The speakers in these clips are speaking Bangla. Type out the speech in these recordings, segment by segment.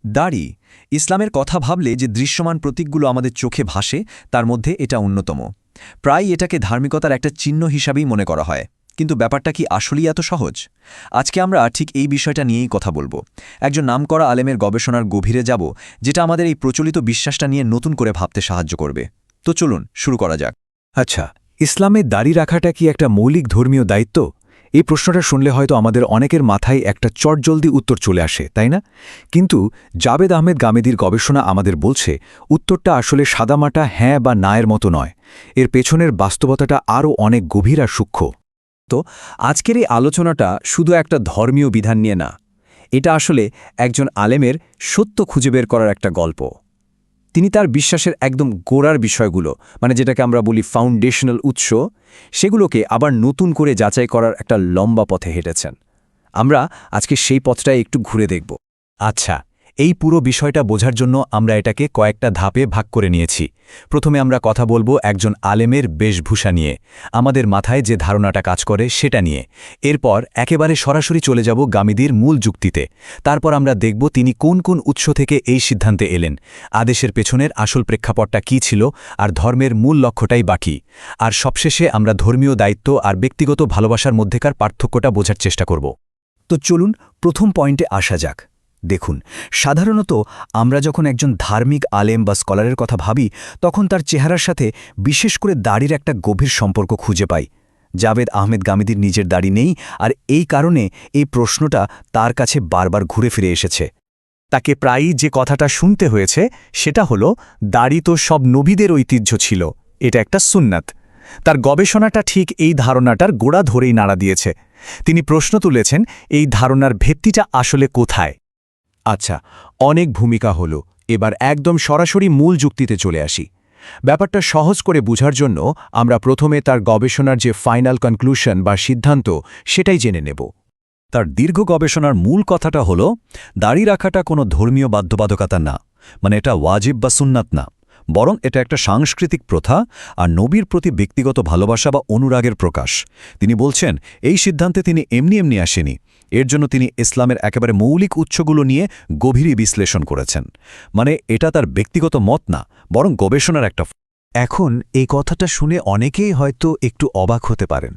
দাড়ি ইসলামের কথা ভাবলে যে দৃশ্যমান প্রতীকগুলো আমাদের চোখে ভাসে তার মধ্যে এটা অন্যতম। প্রায় এটাকে ধার্মিকতার একটা চিহ্ন হিসাবেই মনে করা হয়, কিন্তু ব্যাপারটা কি আসলেই এত সহজ? আজকে আমরা ঠিক এই বিষয়টা নিয়েই কথা বলবো। একজন নামকরা আলেমের গবেষণার গভীরে যাব, যেটা আমাদের এই প্রচলিত বিশ্বাসটা নিয়ে নতুন করে ভাবতে সাহায্য করবে। তো চলুন শুরু করা যাক। আচ্ছা, ইসলামে দাড়ি রাখাটা কি একটা মৌলিক ধর্মীয় দায়িত্ব? এই প্রশ্নটা শুনলে হয়তো আমাদের অনেকের মাথায় একটা চটজলদি উত্তর চলে আসে, তাই না? কিন্তু জাবেদ আহমেদ গামেদীর গবেষণা আমাদের বলছে উত্তরটা আসলে সাদামাটা হ্যাঁ বা না-এর মতো নয়। এর পেছনের বাস্তবতাটা আরও অনেক গভীর আর সূক্ষ্ম। তো আজকের এই আলোচনাটা শুধু একটা ধর্মীয় বিধান নিয়ে না, এটা আসলে একজন আলেমের সত্য খুঁজে বের করার একটা গল্প। তিনি তার বিশ্বাসের একদম গোড়ার বিষয়গুলো, মানে যেটাকে আমরা বলি ফাউন্ডেশনাল উৎস, সেগুলোকে আবার নতুন করে যাচাই করার একটা লম্বা পথে হেঁটেছেন। আমরা আজকে সেই পথটাই একটু ঘুরে দেখব। আচ্ছা, এই পুরো বিষয়টা বোঝার জন্য আমরা এটাকে কয়েকটা ধাপে ভাগ করে নিয়েছি। প্রথমে আমরা কথা বলবো একজন আলেমের বেশভূষা নিয়ে, আমাদের মাথায় যে ধারণাটা কাজ করে সেটা নিয়ে। এরপর একেবারে সরাসরি চলে যাব গামেদীর মূল যুক্তিতে। তারপর আমরা দেখব তিনি কোন কোন উৎস থেকে এই সিদ্ধান্তে এলেন, আদেশের পেছনের আসল প্রেক্ষাপটটা কী ছিল, আর ধর্মের মূল লক্ষ্যটাই বাকি। আর সবশেষে আমরা ধর্মীয় দায়িত্ব আর ব্যক্তিগত ভালোবাসার মধ্যেকার পার্থক্যটা বোঝার চেষ্টা করব। তো চলুন প্রথম পয়েন্টে আসা যাক। দেখুন, সাধারণত আমরা যখন একজন ধার্মিক আলেম বা স্কলারের কথা ভাবি, তখন তার চেহারার সাথে বিশেষ করে দাড়ির একটা গভীর সম্পর্ক খুঁজে পাই। জাবেদ আহমেদ গামেদীর নিজের দাড়ি নেই, আর এই কারণে এই প্রশ্নটা তার কাছে বারবার ঘুরে ফিরে এসেছে। তাকে প্রায়ই যে কথাটা শুনতে হয়েছে সেটা হলো, দাড়ি তো সব নবীদের ঐতিহ্য ছিল, এটা একটা সুন্নাত। তার গবেষণাটা ঠিক এই ধারণাটার গোড়া ধরেই নাড়া দিয়েছে। তিনি প্রশ্ন তুলেছেন, এই ধারণার ভিত্তিটা আসলে কোথায়? আচ্ছা, অনেক ভূমিকা হলো, এবার একদম সরাসরি মূল যুক্তিতে চলে আসি। ব্যাপারটা সহজ করে বুঝার জন্য আমরা প্রথমে তার গবেষণার যে ফাইনাল কনক্লুশন বা সিদ্ধান্ত সেটাই জেনে নেব। তার দীর্ঘ গবেষণার মূল কথাটা হলো, দাড়ি রাখাটা কোনো ধর্মীয় বাধ্যবাধকতা না, মানে এটা ওয়াজিব বা সুন্নাত না, বরং এটা একটা সাংস্কৃতিক প্রথা আর নবীর প্রতি ব্যক্তিগত ভালোবাসা বা অনুরাগের প্রকাশ। তিনি বলছেন, এই সিদ্ধান্তে তিনি এমনি এমনি আসেনি। এর জন্য তিনি ইসলামের একেবারে মৌলিক উৎসগুলো নিয়ে গভীরই বিশ্লেষণ করেছেন। মানে এটা তার ব্যক্তিগত মত না, বরং গবেষণার একটা। এখন এই কথাটা শুনে অনেকেই হয়তো একটু অবাক হতে পারেন,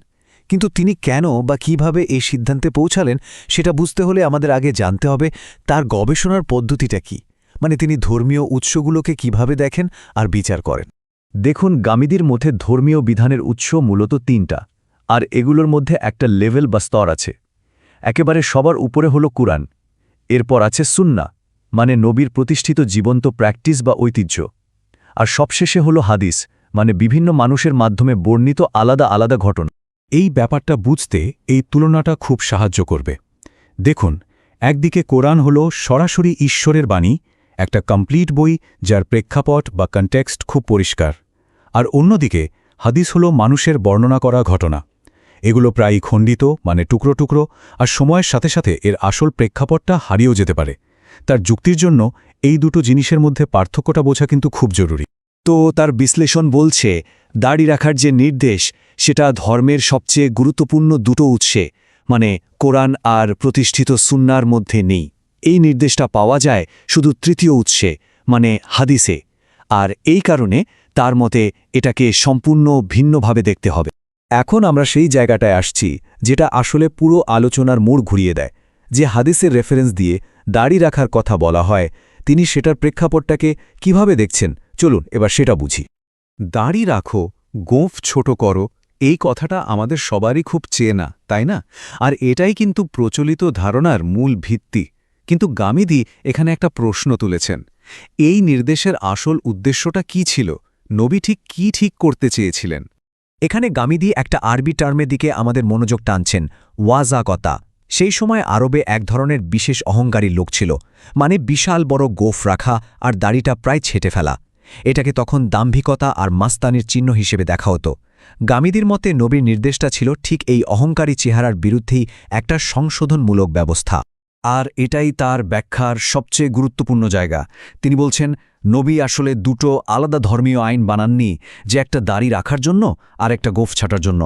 কিন্তু তিনি কেন বা কিভাবে এই সিদ্ধান্তে পৌঁছালেন সেটা বুঝতে হলে আমাদের আগে জানতে হবে তার গবেষণার পদ্ধতিটা কি, মানে তিনি ধর্মীয় উৎসগুলোকে কিভাবে দেখেন আর বিচার করেন। দেখুন, গামেদীর মধ্যে ধর্মীয় বিধানের উৎস মূলত ৩টা, আর এগুলোর মধ্যে একটা লেভেল বা স্তর আছে। একেবারে সবার উপরে হলো কুরআন, এরপর আছে সুন্নাহ, মানে নবীর প্রতিষ্ঠিত জীবন্ত প্র্যাকটিস বা ঐতিহ্য, আর সবশেষে হলো হাদিস, মানে বিভিন্ন মানুষের মাধ্যমে বর্ণিত আলাদা আলাদা ঘটনা। এই ব্যাপারটা বুঝতে এই তুলনাটা খুব সাহায্য করবে। দেখুন, একদিকে কোরআন হল সরাসরি ঈশ্বরের বাণী, একটা কমপ্লিট বই যার প্রেক্ষাপট বা কনটেক্সট খুব পরিষ্কার, আর অন্যদিকে হাদিস হল মানুষের বর্ণনা করা ঘটনা। এগুলো প্রায়ই খণ্ডিত, মানে টুকরো টুকরো, আর সময়ের সাথে সাথে এর আসল প্রেক্ষাপটটা হারিয়েও যেতে পারে। তার যুক্তির জন্য এই দুটো জিনিসের মধ্যে পার্থক্যটা বোঝা কিন্তু খুব জরুরি। তো তার বিশ্লেষণ বলছে, দাড়ি রাখার যে নির্দেশ সেটা ধর্মের সবচেয়ে গুরুত্বপূর্ণ দুটো উৎসে, মানে কোরআন আর প্রতিষ্ঠিত সুন্নাহর মধ্যে নেই। এই নির্দেশটা পাওয়া যায় শুধু তৃতীয় উৎসে, মানে হাদিসে। আর এই কারণে তার মতে এটাকে সম্পূর্ণ ভিন্নভাবে দেখতে হবে। এখন আমরা সেই জায়গাটায় আসছি যেটা আসলে পুরো আলোচনার মোড় ঘুরিয়ে দেয়। যে হাদিসের রেফারেন্স দিয়ে দাড়ি রাখার কথা বলা হয়, তিনি সেটার প্রেক্ষাপটটাকে কিভাবে দেখছেন, চলুন এবার সেটা বুঝি। দাড়ি রাখো, গোঁফ ছোট করো, এই কথাটা আমাদের সবারই খুব চেনা, তাই না? আর এটাই কিন্তু প্রচলিত ধারণার মূল ভিত্তি। কিন্তু গামেদী এখানে একটা প্রশ্ন তুলেছেন, এই নির্দেশের আসল উদ্দেশ্যটা কি ছিল? নবী ঠিক করতে চেয়েছিলেন? এখানে গামেদী একটা আরবি টার্মের দিকে আমাদের মনোযোগ টানছেন, ওয়াজাকতা। সেই সময় আরবে এক ধরনের বিশেষ অহংকারী লোক ছিল, মানে বিশাল বড় গোঁফ রাখা আর দাড়িটা প্রায় ছেঁটে ফেলা। এটাকে তখন দাম্ভিকতা আর মাস্তানির চিহ্ন হিসেবে দেখা হতো। গামেদীর মতে নবীর নির্দেশটা ছিল ঠিক এই অহংকারী চেহারার বিরুদ্ধেই একটা সংশোধনমূলক ব্যবস্থা। আর এটাই তার ব্যাখ্যার সবচেয়ে গুরুত্বপূর্ণ জায়গা। তিনি বলছেন, নবী আসলে দুটো আলাদা ধর্মীয় আইন বানাননি যে একটা দাড়ি রাখার জন্য আর একটা গোঁফ ছাটার জন্য,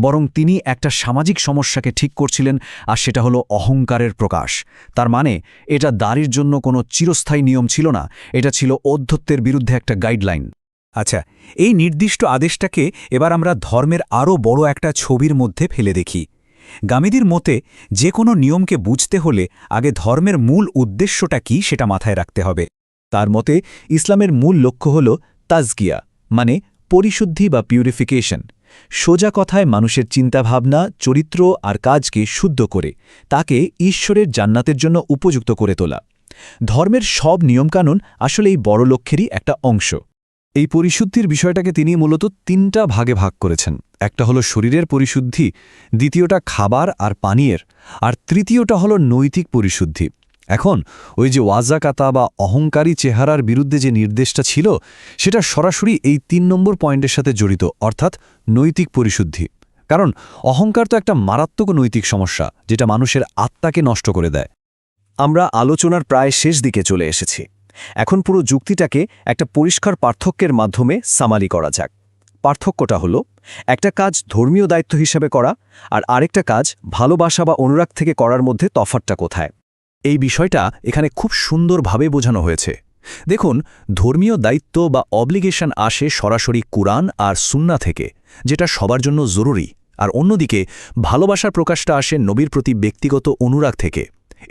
বরং তিনি একটা সামাজিক সমস্যাকে ঠিক করছিলেন, আর সেটা হলো অহংকারের প্রকাশ। তার মানে এটা দাড়ির জন্য কোনো চিরস্থায়ী নিয়ম ছিল না, এটা ছিল অধ্যত্বের বিরুদ্ধে একটা গাইডলাইন। আচ্ছা, এই নির্দিষ্ট আদেশটাকে এবার আমরা ধর্মের আরও বড় একটা ছবির মধ্যে ফেলে দেখি। গামিদির মতে যে কোনো নিয়মকে বুঝতে হলে আগে ধর্মের মূল উদ্দেশ্যটা কি সেটা মাথায় রাখতে হবে। তার মতে ইসলামের মূল লক্ষ্য হল তাজকিয়া, মানে পরিশুদ্ধি বা পিউরিফিকেশন। সোজা কথায় মানুষের চিন্তাভাবনা, চরিত্র আর কাজকে শুদ্ধ করে তাকে ঈশ্বরের জান্নাতের জন্য উপযুক্ত করে তোলা। ধর্মের সব নিয়মকানুন আসলে এই বড় লক্ষ্যেরই একটা অংশ। এই পরিশুদ্ধির বিষয়টাকে তিনি মূলত তিনটা ভাগে ভাগ করেছেন। একটা হলো শরীরের পরিশুদ্ধি, দ্বিতীয়টা খাবার আর পানীয়ের, আর তৃতীয়টা হলো নৈতিক পরিশুদ্ধি। এখন ওই যে ওয়াজাকাতা বা অহংকারী চেহারার বিরুদ্ধে যে নির্দেশটা ছিল, সেটা সরাসরি এই ৩ নম্বর পয়েন্টের সাথে জড়িত, অর্থাৎ নৈতিক পরিশুদ্ধি। কারণ অহংকার তো একটা মারাত্মক নৈতিক সমস্যা, যেটা মানুষের আত্মাকে নষ্ট করে দেয়। আমরা আলোচনার প্রায় শেষ দিকে চলে এসেছি। এখন পুরো যুক্তিটাকে একটা পরিষ্কার পার্থক্যের মাধ্যমে সামারি করা যাক। পার্থক্যটা হলো, একটা কাজ ধর্মীয় দায়িত্ব হিসেবে করা আর আরেকটা কাজ ভালোবাসা বা অনুরাগ থেকে করার মধ্যে তফাৎটা কোথায়। এই বিষয়টা এখানে খুব সুন্দরভাবে বোঝানো হয়েছে। দেখুন, ধর্মীয় দায়িত্ব বা অব্লিগেশন আসে সরাসরি কুরআন আর সুন্নাহ থেকে, যেটা সবার জন্য জরুরি, আর অন্যদিকে ভালোবাসার প্রকাশটা আসে নবীর প্রতি ব্যক্তিগত অনুরাগ থেকে।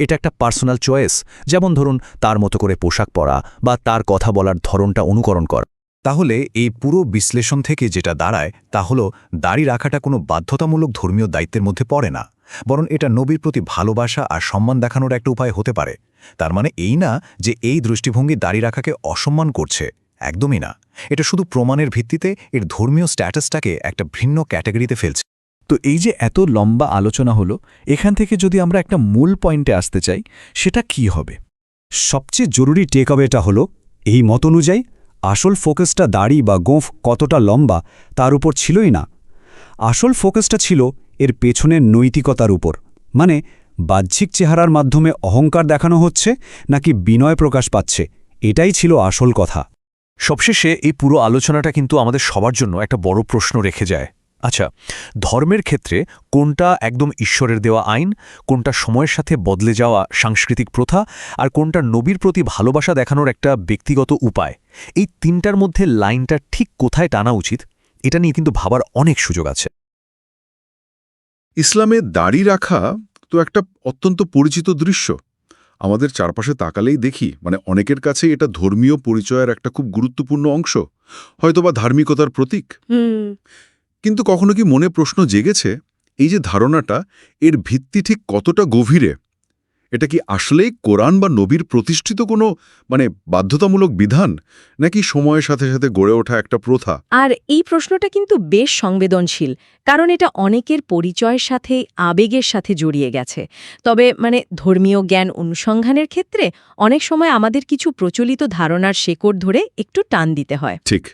এটা একটা পার্সোনাল চয়েস, যেমন ধরুন তার মতো করে পোশাক পরা বা তার কথা বলার ধরনটা অনুকরণ করা। তাহলে এই পুরো বিশ্লেষণ থেকে যেটা দাঁড়ায় তা হলো, দাড়ি রাখাটা কোনো বাধ্যতামূলক ধর্মীয় দায়িত্বের মধ্যে পড়ে না, বরং এটা নবীর প্রতি ভালোবাসা আর সম্মান দেখানোর একটা উপায় হতে পারে। তার মানে এই না যে এই দৃষ্টিভঙ্গি দাড়ি রাখাকে অসম্মান করছে, একদমই না। এটা শুধু প্রমাণের ভিত্তিতে এর ধর্মীয় স্ট্যাটাসটাকে একটা ভিন্ন ক্যাটাগরিতে ফেলছে। তো এই যে এত লম্বা আলোচনা হলো, এখান থেকে যদি আমরা একটা মূল পয়েন্টে আসতে চাই, সেটা কি হবে? সবচেয়ে জরুরি টেকঅওয়েটা হলো, এই মত অনুযায়ী আসল ফোকাসটা দাড়ি বা গোঁফ কতটা লম্বা তার উপর ছিলই না। আসল ফোকাসটা ছিল এর পেছনের নৈতিকতার উপর, মানে বাহ্যিক চেহারার মাধ্যমে অহংকার দেখানো হচ্ছে নাকি বিনয় প্রকাশ পাচ্ছে, এটাই ছিল আসল কথা। সবশেষে এই পুরো আলোচনাটা কিন্তু আমাদের সবার জন্য একটা বড় প্রশ্ন রেখে যায়। আচ্ছা, ধর্মের ক্ষেত্রে কোনটা একদম ঈশ্বরের দেওয়া আইন, কোনটা সময়ের সাথে বদলে যাওয়া সাংস্কৃতিক প্রথা, আর কোনটা নবীর প্রতি ভালোবাসা দেখানোর একটা ব্যক্তিগত উপায়? এই তিনটার মধ্যে লাইনটা ঠিক কোথায় টানা উচিত, এটা নিয়ে কিন্তু ভাবার অনেক সুযোগ আছে। ইসলামে দাড়ি রাখা তো একটা অত্যন্ত পরিচিত দৃশ্য। আমাদের চারপাশে তাকালেই দেখি, অনেকের কাছে এটা ধর্মীয় পরিচয়ের একটা খুব গুরুত্বপূর্ণ অংশ, হয়তোবা ধার্মিকতার প্রতীক। কিন্তু কখনো কি মনে প্রশ্ন জেগেছে, এই যে ধারণাটা, এর ভিত্তি ঠিক কতটা গভীরে? এটা কি আসলেই কোরআন বা নবীর প্রতিষ্ঠিত কোনো বাধ্যতামূলক বিধান, নাকি সময়ের সাথে সাথে গড়ে ওঠা একটা প্রথা? আর এই প্রশ্নটা কিন্তু বেশ সংবেদনশীল, কারণ এটা অনেকের পরিচয়ের সাথে, আবেগের সাথে জড়িয়ে গেছে। তবে ধর্মীয় জ্ঞান অনুসন্ধানের ক্ষেত্রে অনেক সময় আমাদের কিছু প্রচলিত ধারণার শেকড় ধরে একটু টান দিতে হয়। ঠিক।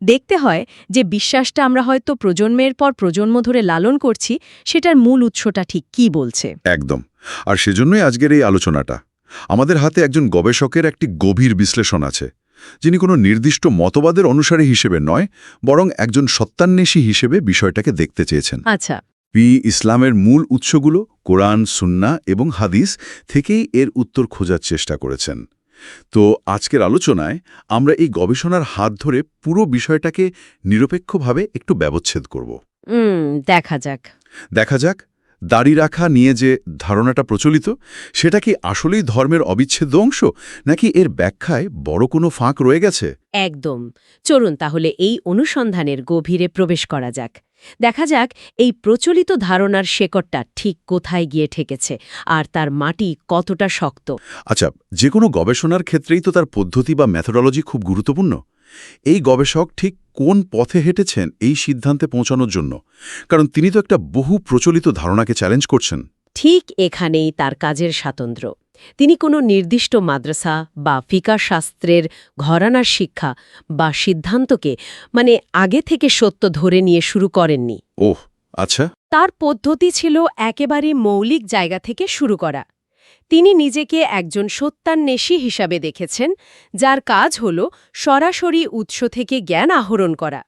দেখতে হয় যে বিশ্বাসটা আমরা হয়তো প্রজন্মের পর প্রজন্ম ধরে লালন করছি, সেটার মূল উৎসটা ঠিক কী বলছে। একদম। আর সেজন্যই আজকের এই আলোচনাটা। আমাদের হাতে একজন গবেষকের একটি গভীর বিশ্লেষণ আছে, যিনি কোনো নির্দিষ্ট মতবাদের অনুসারী হিসেবে নয়, বরং একজন সত্যান্বেষী হিসেবে বিষয়টাকে দেখতে চেয়েছেন। আচ্ছা, ইসলামের মূল উৎসগুলো কোরআন, সুন্নাহ এবং হাদিস থেকেই এর উত্তর খোঁজার চেষ্টা করেছেন। তো আজকের আলোচনায় আমরা এই গবেষণার হাত ধরে পুরো বিষয়টাকে নিরপেক্ষভাবে একটু ব্যবচ্ছেদ করব। দেখা যাক দাড়ি রাখা নিয়ে যে ধারণাটা প্রচলিত, সেটা কি আসলেই ধর্মের অবিচ্ছেদ্য অংশ, নাকি এর ব্যাখ্যায় বড় কোনো ফাঁক রয়ে গেছে? একদম। চলুন তাহলে এই অনুসন্ধানের গভীরে প্রবেশ করা যাক। দেখা যাক এই প্রচলিত ধারণার শেকড়টা ঠিক কোথায় গিয়ে ঠেকেছে, আর তার মাটি কতটা শক্ত। আচ্ছা, যে কোনো গবেষণার ক্ষেত্রেই তো তার পদ্ধতি বা মেথোডোলজি খুব গুরুত্বপূর্ণ। এই গবেষক ঠিক কোন পথে হেঁটেছেন এই সিদ্ধান্তে পৌঁছানোর জন্য? কারণ তিনি তো একটা বহু প্রচলিত ধারণাকে চ্যালেঞ্জ করছেন। ঠিক এখানেই তার কাজের স্বাতন্ত্র্য। তিনি কোনো নির্দিষ্ট মাদ্রাসা বা ফিকাহ শাস্ত্রের ঘরানার শিক্ষা বা সিদ্ধান্তকে আগে থেকে সত্য ধরে নিয়ে শুরু করেননি। ওহ, আচ্ছা। তার পদ্ধতি ছিল একেবারে মৌলিক জায়গা থেকে শুরু করা। তিনি নিজেকে একজন সত্যান্বেষী হিসাবে দেখেছেন, যার কাজ হল সরাসরি উৎস থেকে জ্ঞান আহরণ করা।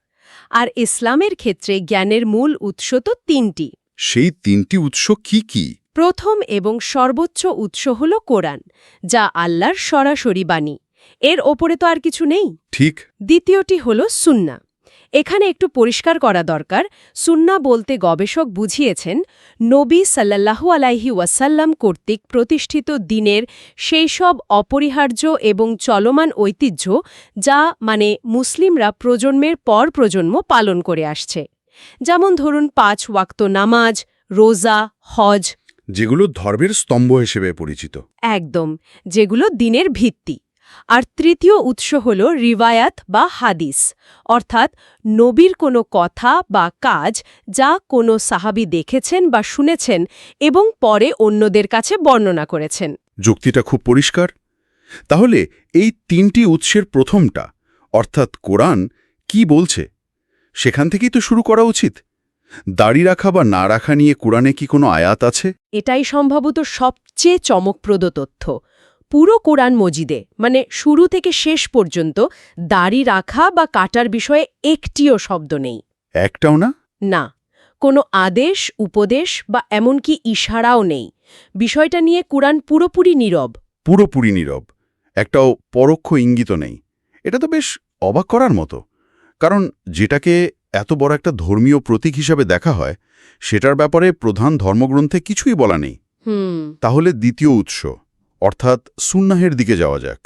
আর ইসলামের ক্ষেত্রে জ্ঞানের মূল উৎস তো তিনটি। সেই তিনটি উৎস কি কি? প্রথম এবং সর্বোচ্চ উৎস হল কোরআন, যা আল্লাহর সরাসরি বাণী। এর ওপরে তো আর কিছু নেই। ঠিক। দ্বিতীয়টি হল সুন্নাহ। এখানে একটু পরিষ্কার করা দরকার, সুন্নাহ বলতে গবেষক বুঝিয়েছেন নবী সাল্লাল্লাহু আলাইহি ওয়াসাল্লাম কর্তৃক প্রতিষ্ঠিত দ্বীনের সেই সব অপরিহার্য এবং চলমান ঐতিহ্য যা মুসলিমরা প্রজন্মের পর প্রজন্ম পালন করে আসছে। যেমন ধরুন 5 ওয়াক্ত নামাজ, রোজা, হজ, যেগুলো ধর্মের স্তম্ভ হিসেবে পরিচিত। একদম, যেগুলো দ্বীনের ভিত্তি। আর তৃতীয় উৎস হল রিওয়ায়াত বা হাদিস, অর্থাৎ নবীর কোনো কথা বা কাজ যা কোনো সাহাবী দেখেছেন বা শুনেছেন এবং পরে অন্যদের কাছে বর্ণনা করেছেন। যুক্তিটা খুব পরিষ্কার। তাহলে এই তিনটি উৎসের প্রথমটা, অর্থাৎ কোরআন, কি বলছে সেখান থেকেই তো শুরু করা উচিত। দাড়ি রাখা বা না রাখা নিয়ে কোরআনে কি কোনো আয়াত আছে? এটাই সম্ভবত সবচেয়ে চমকপ্রদ তথ্য। পুরো কোরআন মজিদে শুরু থেকে শেষ পর্যন্ত দাড়ি রাখা বা কাটার বিষয়ে একটিও শব্দ নেই। একটাও না? না, কোনো আদেশ, উপদেশ বা এমনকি ইশারাও নেই। বিষয়টা নিয়ে কোরআন পুরোপুরি নীরব। পুরোপুরি নীরব, একটাও পরোক্ষ ইঙ্গিত নেই। এটা তো বেশ অবাক করার মতো, কারণ যেটাকে এত বড় একটা ধর্মীয় প্রতীক হিসাবে দেখা হয় সেটার ব্যাপারে প্রধান ধর্মগ্রন্থে কিছুই বলা নেই। তাহলে দ্বিতীয় উৎস, অর্থাৎ সুন্নাহের দিকে যাওয়া যাক।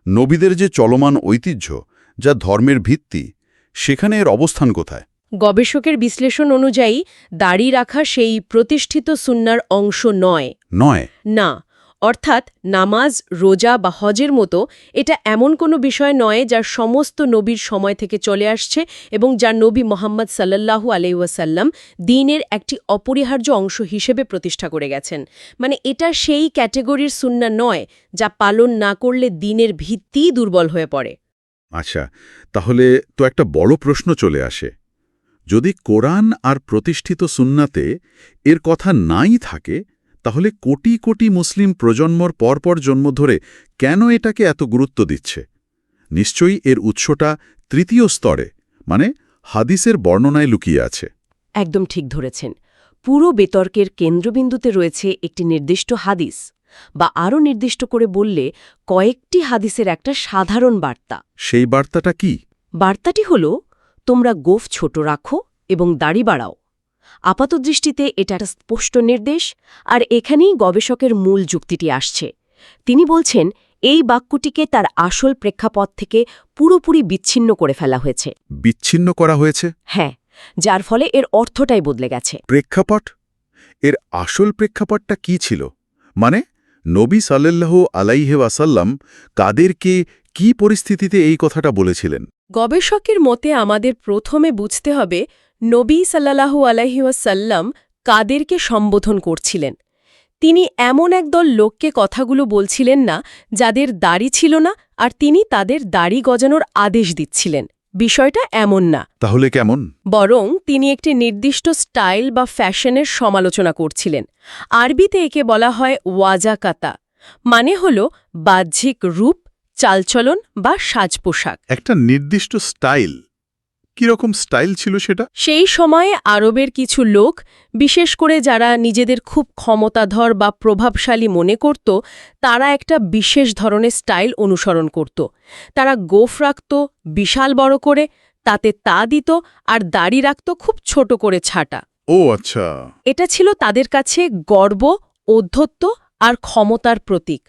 নবীদের যে চলমান ঐতিহ্য, যা ধর্মের ভিত্তি, সেখানে এর অবস্থান কোথায়? গবেষকের বিশ্লেষণ অনুযায়ী দাড়ি রাখা সেই প্রতিষ্ঠিত সুন্নার অংশ নয়। না, অর্থাৎ নামাজ, রোজা বা হজের মতো এটা এমন কোনো বিষয় নয় যা সমস্ত নবীর সময় থেকে চলে আসছে এবং যা নবী মুহাম্মদ সাল্লাল্লাহু আলাইহি ওয়াসাল্লাম দ্বীনের একটি অপরিহার্য অংশ হিসেবে প্রতিষ্ঠা করে গেছেন। এটা সেই ক্যাটেগরির সুন্নাহ নয় যা পালন না করলে দ্বীনের ভিত্তিই দুর্বল হয়ে পড়ে। আচ্ছা, তাহলে তো একটা বড় প্রশ্ন চলে আসে। যদি কোরআন আর প্রতিষ্ঠিত সুন্নাতে এর কথা নাই থাকে, তাহলে কোটি কোটি মুসলিম প্রজন্মর পরপর জন্ম ধরে কেন এটাকে এত গুরুত্ব দিচ্ছে? নিশ্চয়ই এর উৎসটা তৃতীয় স্তরে, হাদিসের বর্ণনায় লুকিয়ে আছে। একদম ঠিক ধরেছেন। পুরো বিতর্কের কেন্দ্রবিন্দুতে রয়েছে একটি নির্দিষ্ট হাদিস, বা আরও নির্দিষ্ট করে বললে কয়েকটি হাদিসের একটা সাধারণ বার্তা। সেই বার্তাটা কি? বার্তাটি হল, তোমরা গোঁফ ছোট রাখো এবং দাড়ি বাড়াও। আপাতদৃষ্টিতে এটা একটা স্পষ্ট নির্দেশ, আর এখানেই গবেষকের মূল যুক্তিটি আসছে। তিনি বলছেন এই বাক্যটিকে তার আসল প্রেক্ষাপট থেকে পুরোপুরি বিচ্ছিন্ন করে ফেলা হয়েছে। বিচ্ছিন্ন করা হয়েছে? হ্যাঁ, যার ফলে এর অর্থটাই বদলে গেছে। প্রেক্ষাপট? এর আসল প্রেক্ষাপটটা কি ছিল? নবী সাল্লাল্লাহু আলাইহি ওয়াসাল্লাম কাদেরকে কি পরিস্থিতিতে এই কথাটা বলেছিলেন? গবেষকের মতে আমাদের প্রথমে বুঝতে হবে নবী সাল্লাল্লাহু আলাইহি ওয়াসাল্লাম কাদেরকে সম্বোধন করছিলেন। তিনি এমন একদল লোককে কথাগুলো বলছিলেন না যাদের দাড়ি ছিল না, আর তিনি তাদের দাড়ি গজানোর আদেশ দিচ্ছিলেন। বিষয়টা এমন না। তাহলে কেমন? বরং তিনি একটি নির্দিষ্ট স্টাইল বা ফ্যাশনের সমালোচনা করছিলেন। আরবিতে একে বলা হয় ওয়াজাকাতা, হল বাহ্যিক রূপ, চালচলন বা সাজপোশাক। একটা নির্দিষ্ট স্টাইল? কিরকম স্টাইল ছিল সেটা? সেই সময়ে আরবের কিছু লোক, বিশেষ করে যারা নিজেদের খুব ক্ষমতাধর বা প্রভাবশালী মনে করত, তারা একটা বিশেষ ধরনের স্টাইল অনুসরণ করত। তারা গোঁফ রাখত বিশাল বড় করে, তাতে তা দিত, আর দাড়ি রাখত খুব ছোট করে ছাটা। ও আচ্ছা। এটা ছিল তাদের কাছে গর্ব, ঔদ্ধত্য আর ক্ষমতার প্রতীক।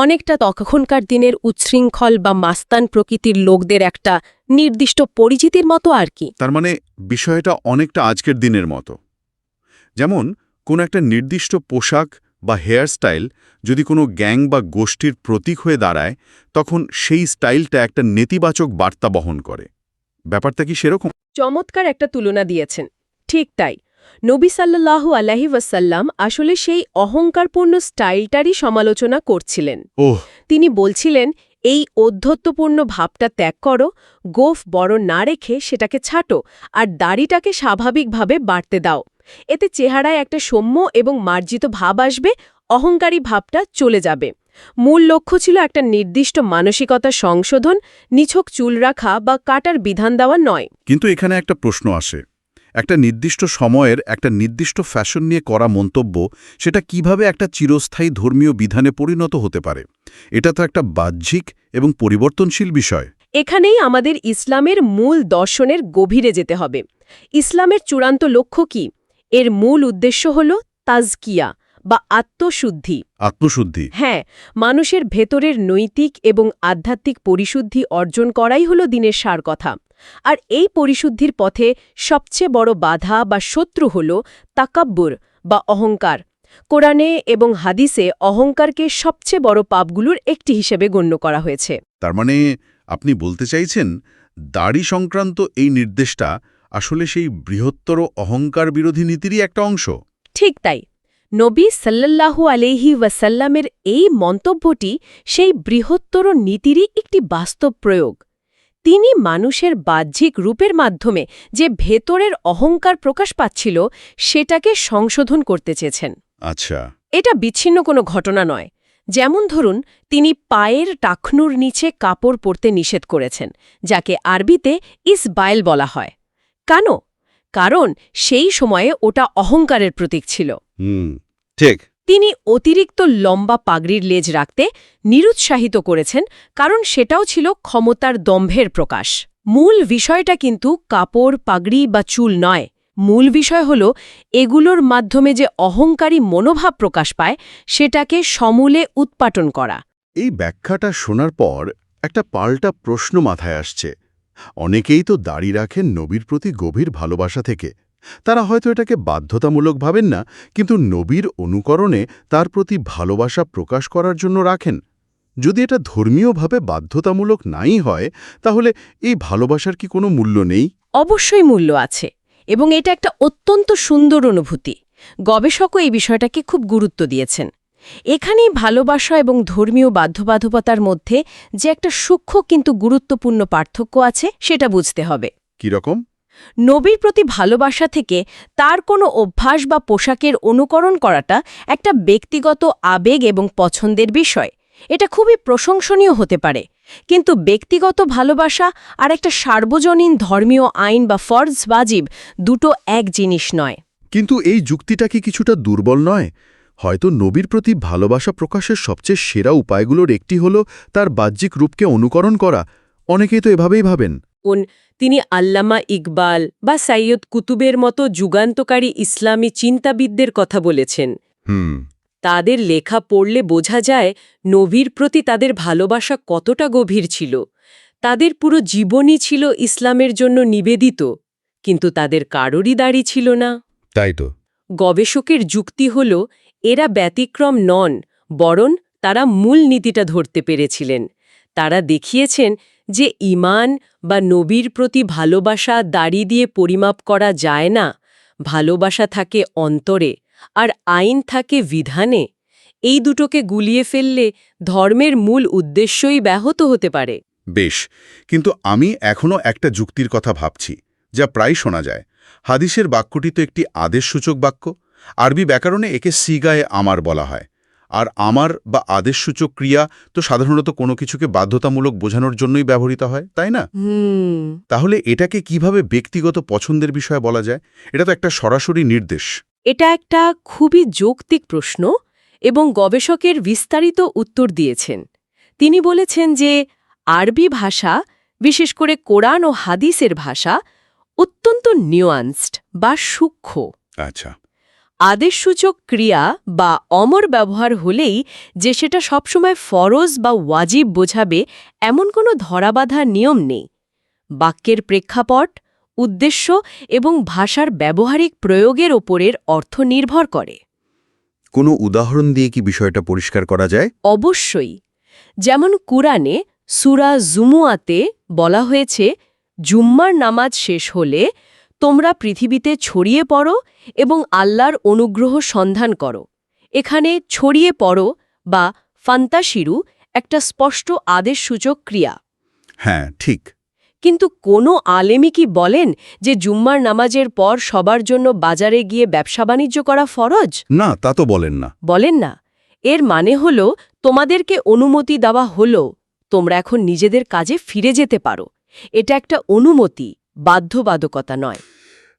অনেকটা তখনকার দিনের উচ্ছৃঙ্খল বা মাস্তান প্রকৃতির লোকদের একটা নির্দিষ্ট পরিচিতির মতো আর কি। তার বিষয়টা অনেকটা আজকের দিনের মতো। যেমন কোন একটা নির্দিষ্ট পোশাক বা হেয়ারস্টাইল যদি কোনো গ্যাং বা গোষ্ঠীর প্রতীক হয়ে দাঁড়ায়, তখন সেই স্টাইলটা একটা নেতিবাচক বার্তা বহন করে। ব্যাপারটা কি সেরকম? চমৎকার একটা তুলনা দিয়েছেন। ঠিক তাই। নবী সাল্লাল্লাহু আলাইহি ওয়াসাল্লাম আসলে সেই অহংকারপূর্ণ স্টাইলটারই সমালোচনা করছিলেন। তিনি বলছিলেন, এই ঔদ্ধত্যপূর্ণ ভাবটা ত্যাগ করো, গোঁফ বড় না রেখে সেটাকে ছাটো, আর দাড়িটাকে স্বাভাবিকভাবে বাড়তে দাও। এতে চেহারায় একটা সৌম্য এবং মার্জিত ভাব আসবে, অহংকারী ভাবটা চলে যাবে। মূল লক্ষ্য ছিল একটা নির্দিষ্ট মানসিকতা সংশোধন, নিছক চুল রাখা বা কাটার বিধান দেওয়া নয়। কিন্তু এখানে একটা প্রশ্ন আসে, একটা নির্দিষ্ট সময়ের একটা নির্দিষ্ট ফ্যাশন নিয়ে করা মন্তব্য, সেটা কিভাবে একটা চিরস্থায়ী ধর্মীয় বিধানে পরিণত হতে পারে? এটা তো একটা বাহ্যিক এবং পরিবর্তনশীল বিষয়। এখানেই আমাদের ইসলামের মূল দর্শনের গভীরে যেতে হবে। ইসলামের চূড়ান্ত লক্ষ্য কি? এর মূল উদ্দেশ্য হল তাজকিয়া বা আত্মশুদ্ধি। আত্মশুদ্ধি। হ্যাঁ, মানুষের ভেতরের নৈতিক এবং আধ্যাত্মিক পরিশুদ্ধি অর্জন করাই হল দিনের সার কথা। আর এই পরিশুদ্ধির পথে সবচেয়ে বড় বাধা বা শত্রু হল তাকাব্বুর বা অহংকার। কোরআনে এবং হাদিসে অহংকারকে সবচেয়ে বড় পাপগুলোর একটি হিসেবে গণ্য করা হয়েছে। তার মানে আপনি বলতে চাইছেন, দাড়ি সংক্রান্ত এই নির্দেশটা আসলে সেই বৃহত্তর অহংকার বিরোধী নীতিরই একটা অংশ। ঠিক তাই। নবী সাল্লাল্লাহু আলাইহি ওয়াসাল্লামের এই মন্তব্যটি সেই বৃহত্তর নীতিরই একটি বাস্তব প্রয়োগ। তিনি মানুষের বাহ্যিক রূপের মাধ্যমে যে ভেতরের অহংকার প্রকাশ পাচ্ছিল, সেটাকে সংশোধন করতে চেয়েছেন। আচ্ছা। এটা বিচ্ছিন্ন কোনো ঘটনা নয়। যেমন ধরুন, তিনি পায়ের টাকনুর নিচে কাপড় পরতে নিষেধ করেছেন, যাকে আরবিতে ইসবাইল বলা হয়। কেন? কারণ সেই সময়ে ওটা অহংকারের প্রতীক ছিল। ঠিক। তিনি অতিরিক্ত লম্বা পাগড়ির লেজ রাখতে নিরুৎসাহিত করেছেন, কারণ সেটাও ছিল ক্ষমতার দম্ভের প্রকাশ। মূল বিষয়টা কিন্তু কাপড়, পাগড়ি বা চুল নয়। মূল বিষয় হল এগুলোর মাধ্যমে যে অহংকারী মনোভাব প্রকাশ পায়, সেটাকে সমূলে উৎপাটন করা। এই ব্যাখ্যাটা শোনার পর একটা পাল্টা প্রশ্ন মাথায় আসছে। অনেকেই তো দাড়ি রাখেন নবীর প্রতি গভীর ভালোবাসা থেকে। তারা হয়তো এটাকে বাধ্যতামূলক ভাবেন না, কিন্তু নবীর অনুকরণে তার প্রতি ভালোবাসা প্রকাশ করার জন্য রাখেন। যদি এটা ধর্মীয়ভাবে বাধ্যতামূলক নাই হয়, তাহলে এই ভালোবাসার কি কোনো মূল্য নেই? অবশ্যই মূল্য আছে, এবং এটা একটা অত্যন্ত সুন্দর অনুভূতি। গবেষকও এই বিষয়টাকে খুব গুরুত্ব দিয়েছেন। এখানেই ভালোবাসা এবং ধর্মীয় বাধ্যবাধকতার মধ্যে যে একটা সূক্ষ্ম কিন্তু গুরুত্বপূর্ণ পার্থক্য আছে, সেটা বুঝতে হবে। কিরকম? নবীর প্রতি ভালোবাসা থেকে তার কোনো অভ্যাস বা পোশাকের অনুকরণ করাটা একটা ব্যক্তিগত আবেগ এবং পছন্দের বিষয়। এটা খুবই প্রশংসনীয় হতে পারে, কিন্তু ব্যক্তিগত ভালোবাসা আর একটা সার্বজনীন ধর্মীয় আইন বা ফরজ ওয়াজিব দুটো এক জিনিস নয়। কিন্তু এই যুক্তিটা কি কিছুটা দুর্বল নয়? হয়তো নবীর প্রতি ভালোবাসা প্রকাশের সবচেয়ে সেরা উপায়গুলোর একটি হল তার বাহ্যিক রূপকে অনুকরণ করা। অনেকেই তো এভাবেই ভাবেন। তিনি আল্লামা ইকবাল বা সাইয়দ কুতুবের মতো যুগান্তকারী ইসলামী চিন্তাবিদদের কথা বলেছেন। তাদের লেখা পড়লে বোঝা যায় নবীর প্রতি তাদের ভালোবাসা কতটা গভীর ছিল। তাদের পুরো জীবনই ছিল ইসলামের জন্য নিবেদিত, কিন্তু তাদের কারোরই দাড়ি ছিল না। তাই তো। গবেষকের যুক্তি হল, এরা ব্যতিক্রম নন, বরং তারা মূল নীতিটা ধরতে পেরেছিলেন। তারা দেখিয়েছেন যে ঈমান বা নবীর প্রতি ভালোবাসা দাড়ি দিয়ে পরিমাপ করা যায় না। ভালোবাসা থাকে অন্তরে, আর আইন থাকে বিধানে। এই দুটোকে গুলিয়ে ফেললে ধর্মের মূল উদ্দেশ্যই ব্যাহত হতে পারে। বেশ, কিন্তু আমি এখনও একটা যুক্তির কথা ভাবছি, যা প্রায় শোনা যায়। হাদিসের বাক্যটি তো একটি আদেশসূচক বাক্য। আরবি ব্যাকরণে একে সিগায়ে আমার বলা হয়। আর আমার বা আদেশসূচক ক্রিয়া তো সাধারণত কোনো কিছুকে বাধ্যতামূলক বোঝানোর জন্যই ব্যবহৃত হয়, তাই না? তাহলে এটাকে কিভাবে ব্যক্তিগত পছন্দের বিষয়ে বলা যায়? এটা তো একটা সরাসরি নির্দেশ। এটা একটা খুবই যৌক্তিক প্রশ্ন, এবং গবেষকের বিস্তারিত উত্তর দিয়েছেন। তিনি বলেছেন যে আরবি ভাষা, বিশেষ করে কোরআন ও হাদিসের ভাষা, অত্যন্ত নিউয়ান্সড বা সূক্ষ্ম। আচ্ছা। আদেশসূচক ক্রিয়া বা অমর ব্যবহার হলেই যে সেটা সবসময় ফরজ বা ওয়াজিব বোঝাবে, এমন কোনো ধরাবাঁধা নিয়ম নেই। বাক্যের প্রেক্ষাপট, উদ্দেশ্য এবং ভাষার ব্যবহারিক প্রয়োগের ওপরের অর্থ নির্ভর করে। কোনো উদাহরণ দিয়ে কি বিষয়টা পরিষ্কার করা যায়? অবশ্যই। যেমন কুরআনে সূরা জুমুয়াতে বলা হয়েছে, জুম্মার নামাজ শেষ হলে তোমরা পৃথিবীতে ছড়িয়ে পড়ো এবং আল্লাহর অনুগ্রহ সন্ধান করো। এখানে ছড়িয়ে পড়ো বা ফান্তাশিরু একটা স্পষ্ট আদেশসূচক ক্রিয়া। হ্যাঁ, ঠিক। কিন্তু কোনো আলেমই কি বলেন যে জুম্মার নামাজের পর সবার জন্য বাজারে গিয়ে ব্যবসা বাণিজ্য করা ফরজ? না, তা তো বলেন না। বলেন না। এর মানে হল তোমাদেরকে অনুমতি দেওয়া হলো, তোমরা এখন নিজেদের কাজে ফিরে যেতে পারো। এটা একটা অনুমতি, বাধ্যবাধকতা নয়।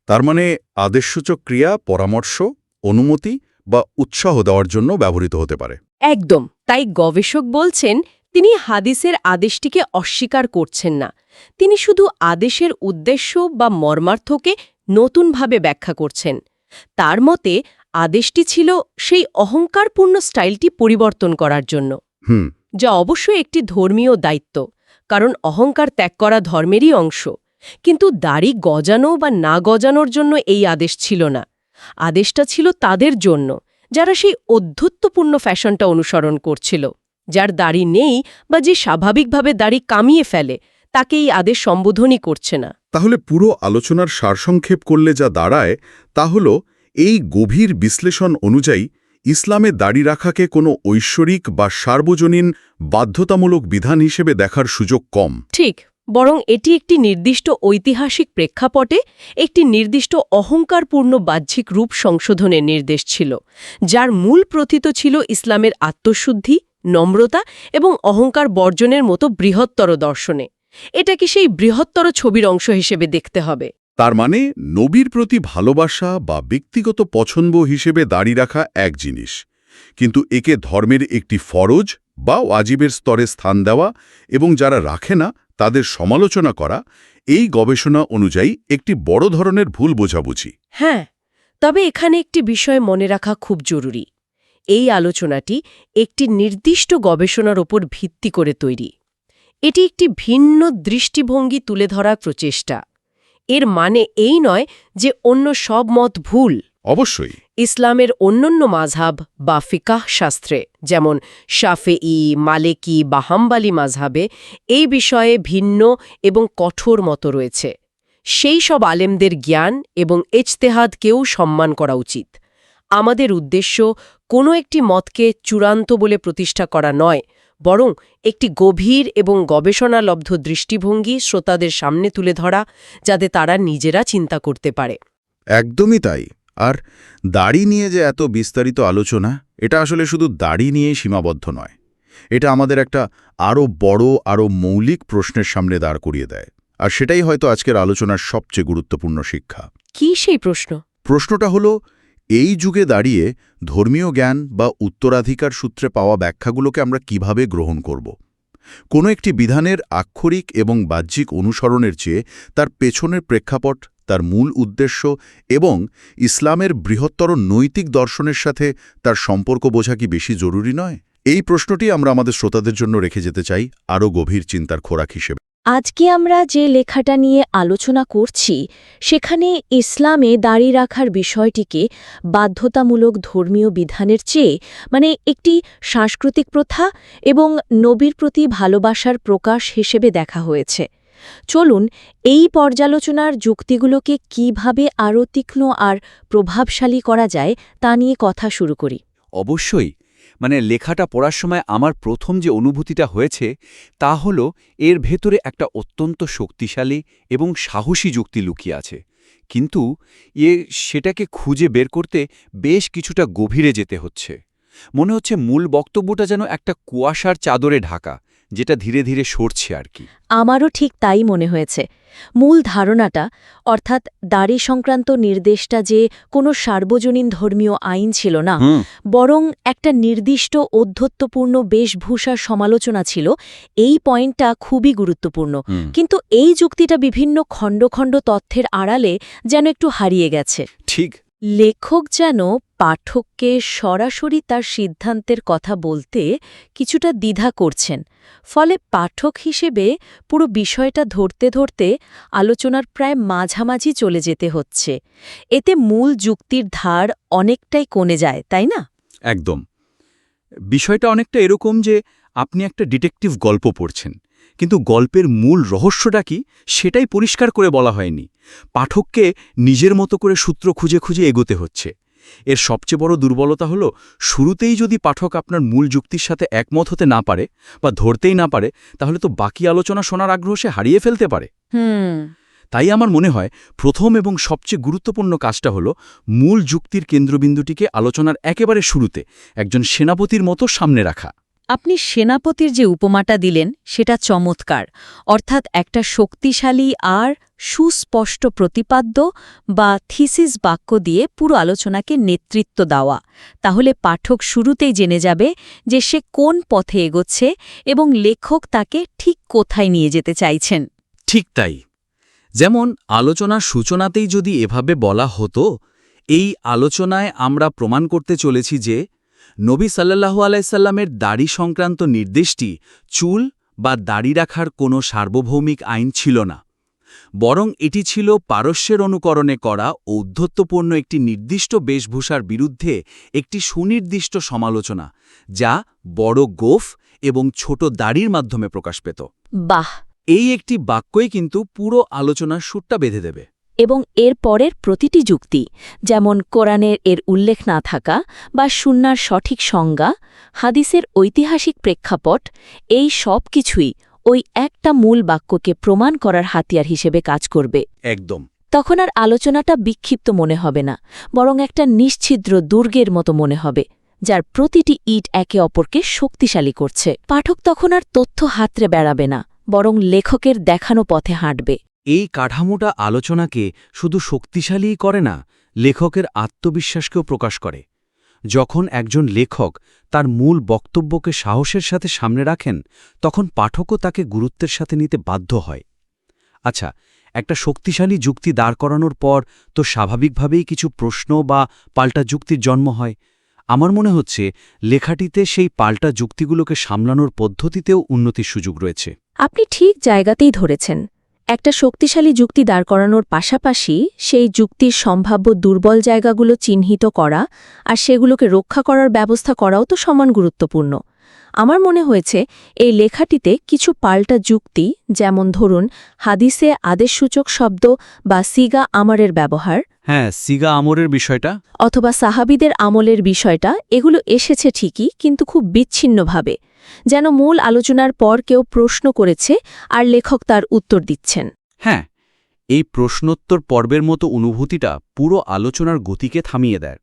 তার মানে আদেশসূচক ক্রিয়া পরামর্শ, অনুমতি বা উৎসাহ দেওয়ার জন্য ব্যবহৃত হতে পারে। একদম। তাই গবেষক বলছেন তিনি হাদিসের আদেশটিকে অস্বীকার করছেন না, তিনি শুধু আদেশের উদ্দেশ্য বা মর্মার্থকে নতুনভাবে ব্যাখ্যা করছেন। তার মতে আদেশটি ছিল সেই অহংকারপূর্ণ স্টাইলটি পরিবর্তন করার জন্য, যা অবশ্যই একটি ধর্মীয় দায়িত্ব, কারণ অহংকার ত্যাগ করা ধর্মেরই অংশ। কিন্তু দাড়ি গজানো বা না গজানোর জন্য এই আদেশ ছিল না। আদেশটা ছিল তাদের জন্য যারা সেই অধ্যত্বপূর্ণ ফ্যাশনটা অনুসরণ করছিল। যার দাড়ি নেই বা যে স্বাভাবিকভাবে দাড়ি কামিয়ে ফেলে, তাকে এই আদেশ সম্বোধনই করছে না। তাহলে পুরো আলোচনার সারসংক্ষেপ করলে যা দাঁড়ায় তা হল, এই গভীর বিশ্লেষণ অনুযায়ী ইসলামে দাড়ি রাখাকে কোনো ঐশ্বরিক বা সার্বজনীন বাধ্যতামূলক বিধান হিসেবে দেখার সুযোগ কম। ঠিক, বরং এটি একটি নির্দিষ্ট ঐতিহাসিক প্রেক্ষাপটে একটি নির্দিষ্ট অহংকারপূর্ণ বাহ্যিক রূপ সংশোধনের নির্দেশ ছিল, যার মূল প্রথিত ছিল ইসলামের আত্মশুদ্ধি, নম্রতা এবং অহংকার বর্জনের মতো বৃহত্তর দর্শনে। এটাকে সেই বৃহত্তর ছবির অংশ হিসেবে দেখতে হবে। তার মানে নবীর প্রতি ভালোবাসা বা ব্যক্তিগত পছন্দ হিসেবে দাড়ি রাখা এক জিনিস, কিন্তু একে ধর্মের একটি ফরজ বা ওয়াজিবের স্তরে স্থান দেওয়া এবং যারা রাখে না তাদের সমালোচনা করা, এই গবেষণা অনুযায়ী একটি বড় ধরনের ভুল বোঝাবুঝি। হ্যাঁ, তবে এখানে একটি বিষয় মনে রাখা খুব জরুরি। এই আলোচনাটি একটি নির্দিষ্ট গবেষণার ওপর ভিত্তি করে তৈরি। এটি একটি ভিন্ন দৃষ্টিভঙ্গি তুলে ধরার প্রচেষ্টা। এর মানে এই নয় যে অন্য সব মত ভুল। অবশ্যই ইসলামের অন্যান্য মাযহাব বা ফিকাহ শাস্ত্রে, যেমন শাফেঈ, মালেকি বা হাম্বালি মাযহাবে এই বিষয়ে ভিন্ন এবং কঠোর মত রয়েছে। সেই সব আলেমদের জ্ঞান এবং ইজতেহাদকেও সম্মান করা উচিত। আমাদের উদ্দেশ্য কোনো একটি মতকে চূড়ান্ত বলে প্রতিষ্ঠা করা নয়, বরং একটি গভীর এবং গবেষণালব্ধ দৃষ্টিভঙ্গি শ্রোতাদের সামনে তুলে ধরা, যাতে তারা নিজেরা চিন্তা করতে পারে। একদমই তাই। আর দাড়ি নিয়ে যে এত বিস্তারিত আলোচনা, এটা আসলে শুধু দাড়ি নিয়েই সীমাবদ্ধ নয়। এটা আমাদের একটা আরও বড়, আরও মৌলিক প্রশ্নের সামনে দাঁড় করিয়ে দেয়। আর সেটাই হয়তো আজকের আলোচনার সবচেয়ে গুরুত্বপূর্ণ শিক্ষা। কি সেই প্রশ্ন? প্রশ্নটা হলো, এই যুগে দাঁড়িয়ে ধর্মীয় জ্ঞান বা উত্তরাধিকার সূত্রে পাওয়া ব্যাখ্যাগুলোকে আমরা কিভাবে গ্রহণ করব। কোনো একটি বিধানের আক্ষরিক এবং বাহ্যিক অনুসরণের চেয়ে তার পেছনের প্রেক্ষাপট, তার মূল উদ্দেশ্য এবং ইসলামের বৃহত্তর নৈতিক দর্শনের সাথে তার সম্পর্ক বোঝা কি বেশি জরুরি নয়? এই প্রশ্নটি আমরা আমাদের শ্রোতাদের জন্য রেখে যেতে চাই আরও গভীর চিন্তার খোরাক হিসেবে। আজকে আমরা যে লেখাটা নিয়ে আলোচনা করছি, সেখানে ইসলামে দাড়ি রাখার বিষয়টিকে বাধ্যতামূলক ধর্মীয় বিধানের চেয়ে একটি সাংস্কৃতিক প্রথা এবং নবীর প্রতি ভালোবাসার প্রকাশ হিসেবে দেখা হয়েছে। চলুন এই পর্যালোচনার যুক্তিগুলোকে কিভাবে আরও তীক্ষ্ণ আর প্রভাবশালী করা যায় তা নিয়ে কথা শুরু করি। অবশ্যই। লেখাটা পড়ার সময় আমার প্রথম যে অনুভূতিটা হয়েছে তা হল এর ভেতরে একটা অত্যন্ত শক্তিশালী এবং সাহসী যুক্তি লুকিয়ে আছে, কিন্তু সেটাকে খুঁজে বের করতে বেশ কিছুটা গভীরে যেতে হচ্ছে। মনে হচ্ছে মূল বক্তব্যটা যেন একটা কুয়াশার চাদরে ঢাকা, যেটা ধীরে ধীরে সরছে আর কি। আমারও ঠিক তাই মনে হয়েছে। মূল ধারণাটা, অর্থাৎ দাড়ি সংক্রান্ত নির্দেশটা যে কোনো সার্বজনীন ধর্মীয় আইন ছিল না, বরং একটা নির্দিষ্ট অধ্যত্বপূর্ণ বেশভূষার সমালোচনা ছিল, এই পয়েন্টটা খুবই গুরুত্বপূর্ণ। কিন্তু এই যুক্তিটা বিভিন্ন খণ্ড খণ্ড তথ্যের আড়ালে যেন একটু হারিয়ে গেছে। ঠিক। লেখক যেন পাঠককে সরাসরি তার সিদ্ধান্তের কথা বলতে কিছুটা দ্বিধা করছেন, ফলে পাঠক হিসেবে পুরো বিষয়টা ধরতে ধরতে আলোচনার প্রায় মাঝামাঝি চলে যেতে হচ্ছে। এতে মূল যুক্তির ধার অনেকটাই কমে যায়, তাই না? একদম। বিষয়টা অনেকটা এরকম যে আপনি একটা ডিটেকটিভ গল্প পড়ছেন, কিন্তু গল্পের মূল রহস্যটা কি সেটাই পরিষ্কার করে বলা হয়নি। পাঠককে নিজের মতো করে সূত্র খুঁজে খুঁজে এগোতে হচ্ছে। এর সবচেয়ে বড় দুর্বলতা হলো, শুরুতেই যদি পাঠক আপনার মূল যুক্তির সাথে একমত হতে না পারে বা ধরতেই না পারে, তাহলে তো বাকি আলোচনা শোনার আগ্রহ সে হারিয়ে ফেলতে পারে। তাই আমার মনে হয় প্রথম এবং সবচেয়ে গুরুত্বপূর্ণ কাজটা হলো মূল যুক্তির কেন্দ্রবিন্দুটিকে আলোচনার একেবারে শুরুতে একজন সেনাপতির মতো সামনে রাখা। আপনি সেনাপতির যে উপমাটা দিলেন সেটা চমৎকার, অর্থাৎ একটা শক্তিশালী আর সুস্পষ্ট প্রতিপাদ্য বা থিসিস বাক্য দিয়ে পুরো আলোচনাকে নেতৃত্ব দেওয়া। তাহলে পাঠক শুরুতেই জেনে যাবে যে সে কোন পথে এগোচ্ছে এবং লেখক তাকে ঠিক কোথায় নিয়ে যেতে চাইছেন। ঠিক তাই। যেমন আলোচনার সূচনাতেই যদি এভাবে বলা হতো, এই আলোচনায় আমরা প্রমাণ করতে চলেছি যে নবী সাল্লাল্লাহু আলাইসাল্লামের দাড়ি সংক্রান্ত নির্দেশটি চুল বা দাড়ি রাখার কোনো সার্বভৌমিক আইন ছিল না, বরং এটি ছিল পারস্যের অনুকরণে করা ঔদ্ধত্যপূর্ণ একটি নির্দিষ্ট বেশভূষার বিরুদ্ধে একটি সুনির্দিষ্ট সমালোচনা, যা বড় গোঁফ এবং ছোট দাড়ির মাধ্যমে প্রকাশ পেত। বাহ! এই একটি বাক্যই কিন্তু পুরো আলোচনার সুরটা বেঁধে দেবে। এবং এর পরের প্রতিটি যুক্তি, যেমন কোরআনের এর উল্লেখ না থাকা বা সুন্নাহর সঠিক সংজ্ঞা, হাদিসের ঐতিহাসিক প্রেক্ষাপট, এই সব কিছুই ওই একটা মূল বাক্যকে প্রমাণ করার হাতিয়ার হিসেবে কাজ করবে। একদম। তখন আর আলোচনাটা বিক্ষিপ্ত মনে হবে না, বরং একটা নিশ্ছিদ্র দুর্গের মতো মনে হবে, যার প্রতিটি ইট একে অপরকে শক্তিশালী করছে। পাঠক তখন আর তথ্য হাতড়ে বেড়াবে না, বরং লেখকের দেখানো পথে হাঁটবে। এই কাঠামোটা আলোচনাকে শুধু শক্তিশালীই করে না, লেখকের আত্মবিশ্বাসকেও প্রকাশ করে। যখন একজন লেখক তার মূল বক্তব্যকে সাহসের সাথে সামনে রাখেন, তখন পাঠকও তাকে গুরুত্বের সাথে নিতে বাধ্য হয়। আচ্ছা, একটা শক্তিশালী যুক্তি দাঁড় করানোর পর তো স্বাভাবিকভাবেই কিছু প্রশ্ন বা পাল্টা যুক্তির জন্ম হয়। আমার মনে হচ্ছে লেখাটিতে সেই পাল্টা যুক্তিগুলোকে সামলানোর পদ্ধতিতেও উন্নতির সুযোগ রয়েছে। আপনি ঠিক জায়গাতেই ধরেছেন। একটা শক্তিশালী যুক্তি দাঁড় করানোর পাশাপাশি সেই যুক্তির সম্ভাব্য দুর্বল জায়গাগুলো চিহ্নিত করা আর সেগুলোকে রক্ষা করার ব্যবস্থা করাও তো সমান গুরুত্বপূর্ণ। আমার মনে হয়েছে এই লেখাটিতে কিছু পাল্টা যুক্তি, যেমন ধরুন হাদিসে আদেশসূচক শব্দ বা সিগা আমরের ব্যবহার, হ্যাঁ, সিগা আমরের বিষয়টা, অথবা সাহাবীদের আমলের বিষয়টা, এগুলো এসেছে ঠিকই, কিন্তু খুব বিচ্ছিন্নভাবে, যেন মূল আলোচনার পর কেউ প্রশ্ন করেছে আর লেখক তার উত্তর দিচ্ছেন। হ্যাঁ, এই প্রশ্নোত্তর পর্বের মতো অনুভূতিটা পুরো আলোচনার গতিকে থামিয়ে দেয়।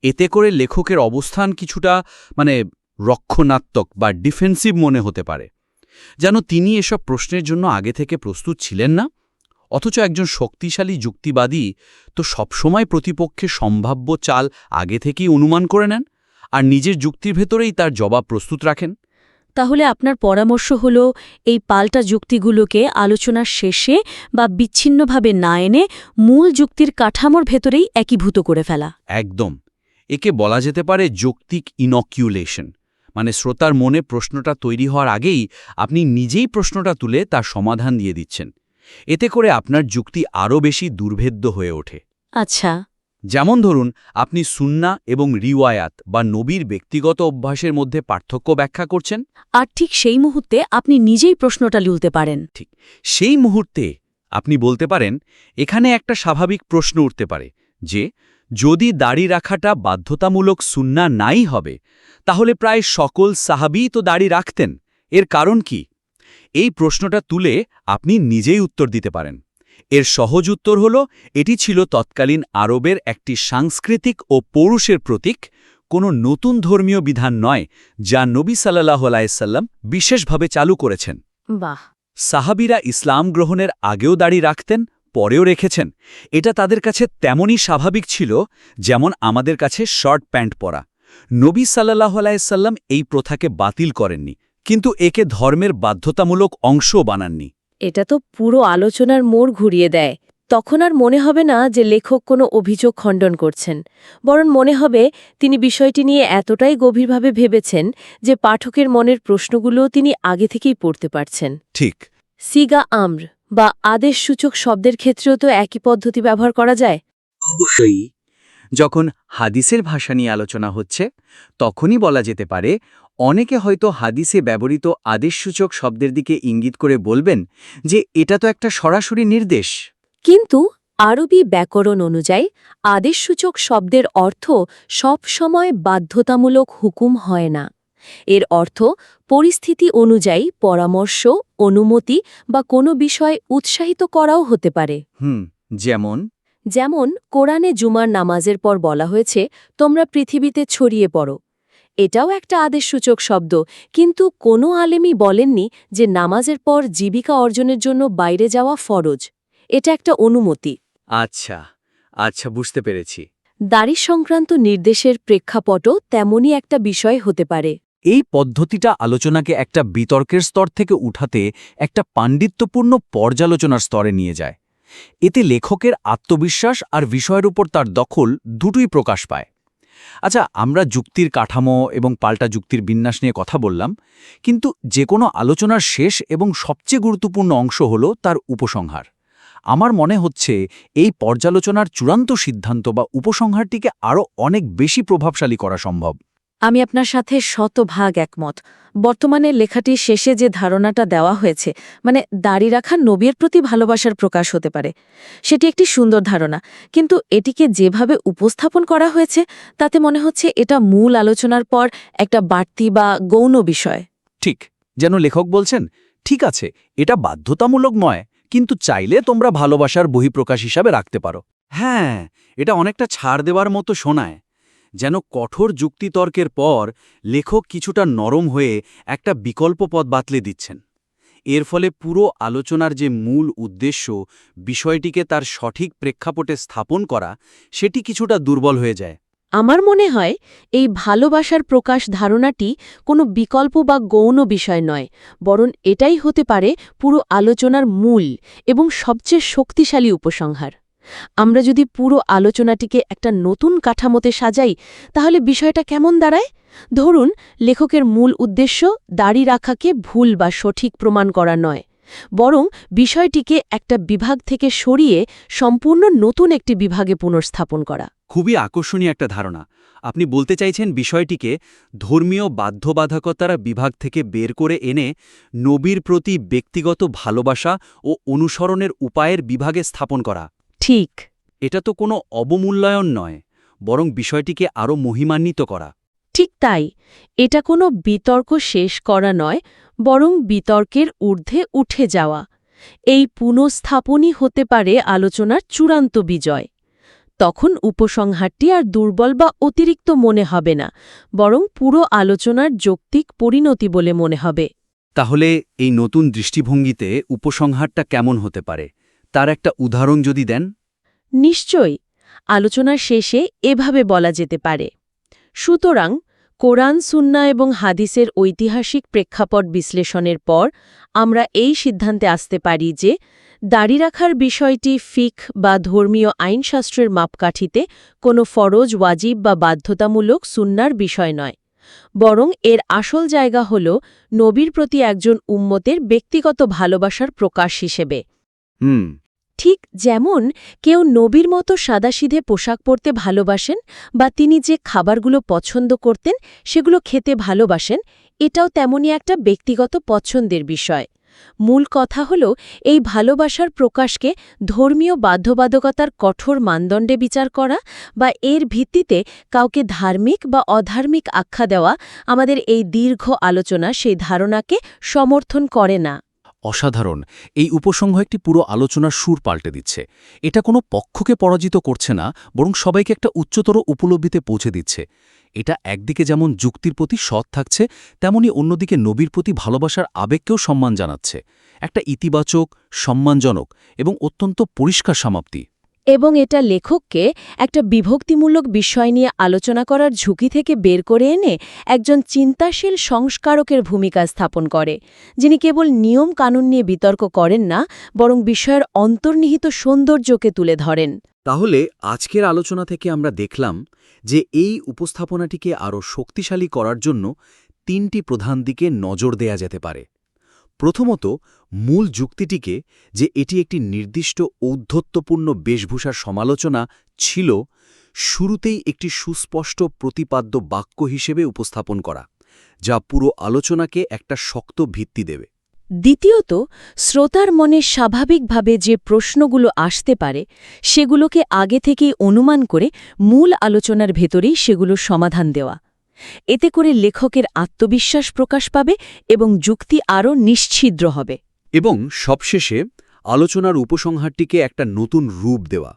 এতে করে লেখকের অবস্থান কিছুটা রক্ষণাত্মক বা ডিফেন্সিভ মনে হতে পারে, যেন তিনি এসব প্রশ্নের জন্য আগে থেকে প্রস্তুত ছিলেন না। অথচ একজন শক্তিশালী যুক্তিবাদী তো সবসময় প্রতিপক্ষের সম্ভাব্য চাল আগে থেকেই অনুমান করে নেন আর নিজের যুক্তির ভেতরেই তার জবাব প্রস্তুত রাখেন। তাহলে আপনার পরামর্শ হল এই পাল্টা যুক্তিগুলোকে আলোচনার শেষে বা বিচ্ছিন্নভাবে না এনে মূল যুক্তির কাঠামোর ভেতরেই একীভূত করে ফেলা। একদম। একে বলা যেতে পারে যৌক্তিক ইনকিউলেশন, শ্রোতার মনে প্রশ্নটা তৈরি হওয়ার আগেই আপনি নিজেই প্রশ্নটা তুলে তার সমাধান দিয়ে দিচ্ছেন। এতে করে আপনার যুক্তি আরও বেশি দুর্ভেদ্য হয়ে ওঠে। আচ্ছা, যেমন ধরুন, আপনি সুন্নাহ এবং রিওয়ায়াত বা নবীর ব্যক্তিগত অভ্যাসের মধ্যে পার্থক্য ব্যাখ্যা করছেন, আর ঠিক সেই মুহূর্তে আপনি নিজেই প্রশ্নটা তুলতে পারেন। ঠিক সেই মুহূর্তে আপনি বলতে পারেন, এখানে একটা স্বাভাবিক প্রশ্ন উঠতে পারে যে যদি দাড়ি রাখাটা বাধ্যতামূলক সুন্নাহ নাই হবে, তাহলে প্রায় সকল সাহাবীই তো দাড়ি রাখতেন, এর কারণ কি? এই প্রশ্নটা তুলে আপনি নিজেই উত্তর দিতে পারেন। এর সহজ উত্তর হল, এটি ছিল তৎকালীন আরবের একটি সাংস্কৃতিক ও পৌরুষের প্রতীক, কোনো নতুন ধর্মীয় বিধান নয়, যা নবী সাল্লাল্লাহু আলাইহি সাল্লাম বিশেষভাবে চালু করেছেন। বাহ! সাহাবীরা ইসলাম গ্রহণের আগেও দাড়ি রাখতেন, পরেও রেখেছেন। এটা তাদের কাছে তেমনই স্বাভাবিক ছিল যেমন আমাদের কাছে শর্ট প্যান্ট পরা। নবী সাল্লাল্লাহু আলাইহি সাল্লাম এই প্রথাকে বাতিল করেননি, কিন্তু একে ধর্মের বাধ্যতামূলক অংশও বানাননি। এটা তো পুরো আলোচনার মোড় ঘুরিয়ে দেয়। তখন আর মনে হবে না যে লেখক কোনো অভিযোগ খণ্ডন করছেন, বরং মনে হবে তিনি বিষয়টি নিয়ে এতটাই গভীরভাবে ভেবেছেন যে পাঠকের মনের প্রশ্নগুলোও তিনি আগে থেকেই পড়তে পারছেন। ঠিক। সিগা আমর বা আদেশসূচক শব্দের ক্ষেত্রেও তো একই পদ্ধতি ব্যবহার করা যায়। অবশ্যই। যখন হাদিসের ভাষা নিয়ে আলোচনা হচ্ছে, তখনই বলা যেতে পারে, অনেকে হয়তো হাদিসে ব্যবহৃত আদেশসূচক শব্দের দিকে ইঙ্গিত করে বলবেন যে এটা তো একটা সরাসরি নির্দেশ। কিন্তু আরবি ব্যাকরণ অনুযায়ী আদেশসূচক শব্দের অর্থ সব সময় বাধ্যতামূলক হুকুম হয় না। এর অর্থ পরিস্থিতি অনুযায়ী পরামর্শ, অনুমতি বা কোনো বিষয় উৎসাহিত করাও হতে পারে। যেমন যেমন কোরআনে জুমার নামাজের পর বলা হয়েছে, তোমরা পৃথিবীতে ছড়িয়ে পড়ো। এটাও একটা আদেশসূচক শব্দ, কিন্তু কোনো আলেমই বলেননি যে নামাজের পর জীবিকা অর্জনের জন্য বাইরে যাওয়া ফরজ। এটা একটা অনুমতি। আচ্ছা আচ্ছা, বুঝতে পেরেছি। দাড়ি সংক্রান্ত নির্দেশের প্রেক্ষাপটও তেমনই একটা বিষয় হতে পারে। এই পদ্ধতিটা আলোচনাকে একটা বিতর্কের স্তর থেকে উঠাতে একটা পাণ্ডিত্যপূর্ণ পর্যালোচনার স্তরে নিয়ে যায়। এতে লেখকের আত্মবিশ্বাস আর বিষয়ের উপর তার দখল দুটোই প্রকাশ পায়। আচ্ছা, আমরা যুক্তির কাঠামো এবং পাল্টা যুক্তির বিন্যাস নিয়ে কথা বললাম, কিন্তু যে কোনো আলোচনার শেষ এবং সবচেয়ে গুরুত্বপূর্ণ অংশ হল তার উপসংহার। আমার মনে হচ্ছে এই পর্যালোচনার চূড়ান্ত সিদ্ধান্ত বা উপসংহারটিকে আরও অনেক বেশি প্রভাবশালী করা সম্ভব। আমি আপনার সাথে শতভাগ একমত। বর্তমানে লেখাটির শেষে যে ধারণাটা দেওয়া হয়েছে, মানে দাড়ি রাখা নবীর প্রতি ভালোবাসার প্রকাশ হতে পারে, সেটি একটি সুন্দর ধারণা, কিন্তু এটিকে যেভাবে উপস্থাপন করা হয়েছে তাতে মনে হচ্ছে এটা মূল আলোচনার পর একটা বাড়তি বা গৌণ বিষয়। ঠিক, যেন লেখক বলছেন, ঠিক আছে, এটা বাধ্যতামূলক নয়, কিন্তু চাইলে তোমরা ভালোবাসার বহিঃপ্রকাশ হিসাবে রাখতে পারো। হ্যাঁ, এটা অনেকটা ছাড় দেওয়ার মতো শোনায়, যেন কঠোর যুক্তিতর্কের পর লেখক কিছুটা নরম হয়ে একটা বিকল্প পথ বাতলে দিচ্ছেন। এর ফলে পুরো আলোচনার যে মূল উদ্দেশ্য, বিষয়টিকে তার সঠিক প্রেক্ষাপটে স্থাপন করা, সেটি কিছুটা দুর্বল হয়ে যায়। আমার মনে হয় এই ভালোবাসার প্রকাশ ধারণাটি কোনো বিকল্প বা গৌণ বিষয় নয়, বরং এটাই হতে পারে পুরো আলোচনার মূল এবং সবচেয়ে শক্তিশালী উপসংহার। আমরা যদি পুরো আলোচনাটিকে একটা নতুন কাঠামোতে সাজাই, তাহলে বিষয়টা কেমন দাঁড়ায়? ধরুন, লেখকের মূল উদ্দেশ্য দাড়ি রাখাকে ভুল বা সঠিক প্রমাণ করা নয়, বরং বিষয়টিকে একটা বিভাগ থেকে সরিয়ে সম্পূর্ণ নতুন একটি বিভাগে পুনর্স্থাপন করা। খুবই আকর্ষণীয় একটা ধারণা। আপনি বলতে চাইছেন বিষয়টিকে ধর্মীয় বাধ্যবাধকতার বিভাগ থেকে বের করে এনে নবীর প্রতি ব্যক্তিগত ভালোবাসা ও অনুসরণের উপায়ের বিভাগে স্থাপন করা। ঠিক। এটা তো কোনো অবমূল্যায়ন নয়, বরং বিষয়টিকে আরও মহিমান্বিত করা। ঠিক তাই, এটা কোনো বিতর্ক শেষ করা নয়, বরং বিতর্কের ঊর্ধ্বে উঠে যাওয়া। এই পুনঃস্থাপনই হতে পারে আলোচনার চূড়ান্ত বিজয়। তখন উপসংহারটি আর দুর্বল বা অতিরিক্ত মনে হবে না, বরং পুরো আলোচনার যৌক্তিক পরিণতি বলে মনে হবে। তাহলে এই নতুন দৃষ্টিভঙ্গিতে উপসংহারটা কেমন হতে পারে, তার একটা উদাহরণ যদি দেন। নিশ্চয়ই। আলোচনার শেষে এভাবে বলা যেতে পারে, সুতরাং কোরআন, সুন্নাহ এবং হাদিসের ঐতিহাসিক প্রেক্ষাপট বিশ্লেষণের পর আমরা এই সিদ্ধান্তে আসতে পারি যে দাড়ি রাখার বিষয়টি ফিকহ বা ধর্মীয় আইনশাস্ত্রের মাপকাঠিতে কোনো ফরজ, ওয়াজিব বা বাধ্যতামূলক সুন্নার বিষয় নয়, বরং এর আসল জায়গা হল নবীর প্রতি একজন উম্মতের ব্যক্তিগত ভালোবাসার প্রকাশ হিসেবে। ঠিক যেমন কেউ নবীর মতো সাদাসিধে পোশাক পরতে ভালোবাসেন বা তিনি যে খাবারগুলো পছন্দ করতেন সেগুলো খেতে ভালোবাসেন, এটাও তেমনি একটা ব্যক্তিগত পছন্দের বিষয়। মূল কথা হল এই ভালোবাসার প্রকাশকে ধর্মীয় বাধ্যবাধকতার কঠোর মানদণ্ডে বিচার করা বা এর ভিত্তিতে কাউকে ধার্মিক বা অধার্মিক আখ্যা দেওয়া। আমাদের এই দীর্ঘ আলোচনা সেই ধারণাকে সমর্থন করে না। অসাধারণ। এই উপসংহ একটি পুরো আলোচনার সুর পাল্টে দিচ্ছে। এটা কোনো পক্ষকে পরাজিত করছে না, বরং সবাইকে একটা উচ্চতর উপলব্ধিতে পৌঁছে দিচ্ছে। এটা একদিকে যেমন যুক্তির প্রতি সৎ থাকছে, তেমনি অন্যদিকে নবীর প্রতি ভালোবাসার আবেগকেও সম্মান জানাচ্ছে। একটা ইতিবাচক, সম্মানজনক এবং অত্যন্ত পরিষ্কার সমাপ্তি। এবং এটা লেখককে একটা বিভক্তিমূলক বিষয় নিয়ে আলোচনা করার ঝুঁকি থেকে বের করে এনে একজন চিন্তাশীল সংস্কারকের ভূমিকা স্থাপন করে, যিনি কেবল নিয়ম কানুন নিয়ে বিতর্ক করেন না, বরং বিষয়ের অন্তর্নিহিত সৌন্দর্যকে তুলে ধরেন। তাহলে আজকের আলোচনা থেকে আমরা দেখলাম যে এই উপস্থাপনাটিকে আরও শক্তিশালী করার জন্য তিনটি প্রধান দিকে নজর দেয়া যেতে পারে। প্রথমত, মূল যুক্তিটিকে যে এটি একটি নির্দিষ্ট ঔদ্ধত্যপূর্ণ বেশভূষার সমালোচনা ছিল, শুরুতেই একটি সুস্পষ্ট প্রতিপাদ্য বাক্য হিসেবে উপস্থাপন করা, যা পুরো আলোচনাকে একটা শক্ত ভিত্তি দেবে। দ্বিতীয়ত, শ্রোতার মনে স্বাভাবিকভাবে যে প্রশ্নগুলো আসতে পারে সেগুলোকে আগে থেকেই অনুমান করে মূল আলোচনার ভেতরেই সেগুলোর সমাধান দেওয়া। এতে করে লেখকের আত্মবিশ্বাস প্রকাশ পাবে এবং যুক্তি আরও নিশ্ছিদ্র হবে। এবং সবশেষে আলোচনার উপসংহারটিকে একটা নতুন রূপ দেওয়া,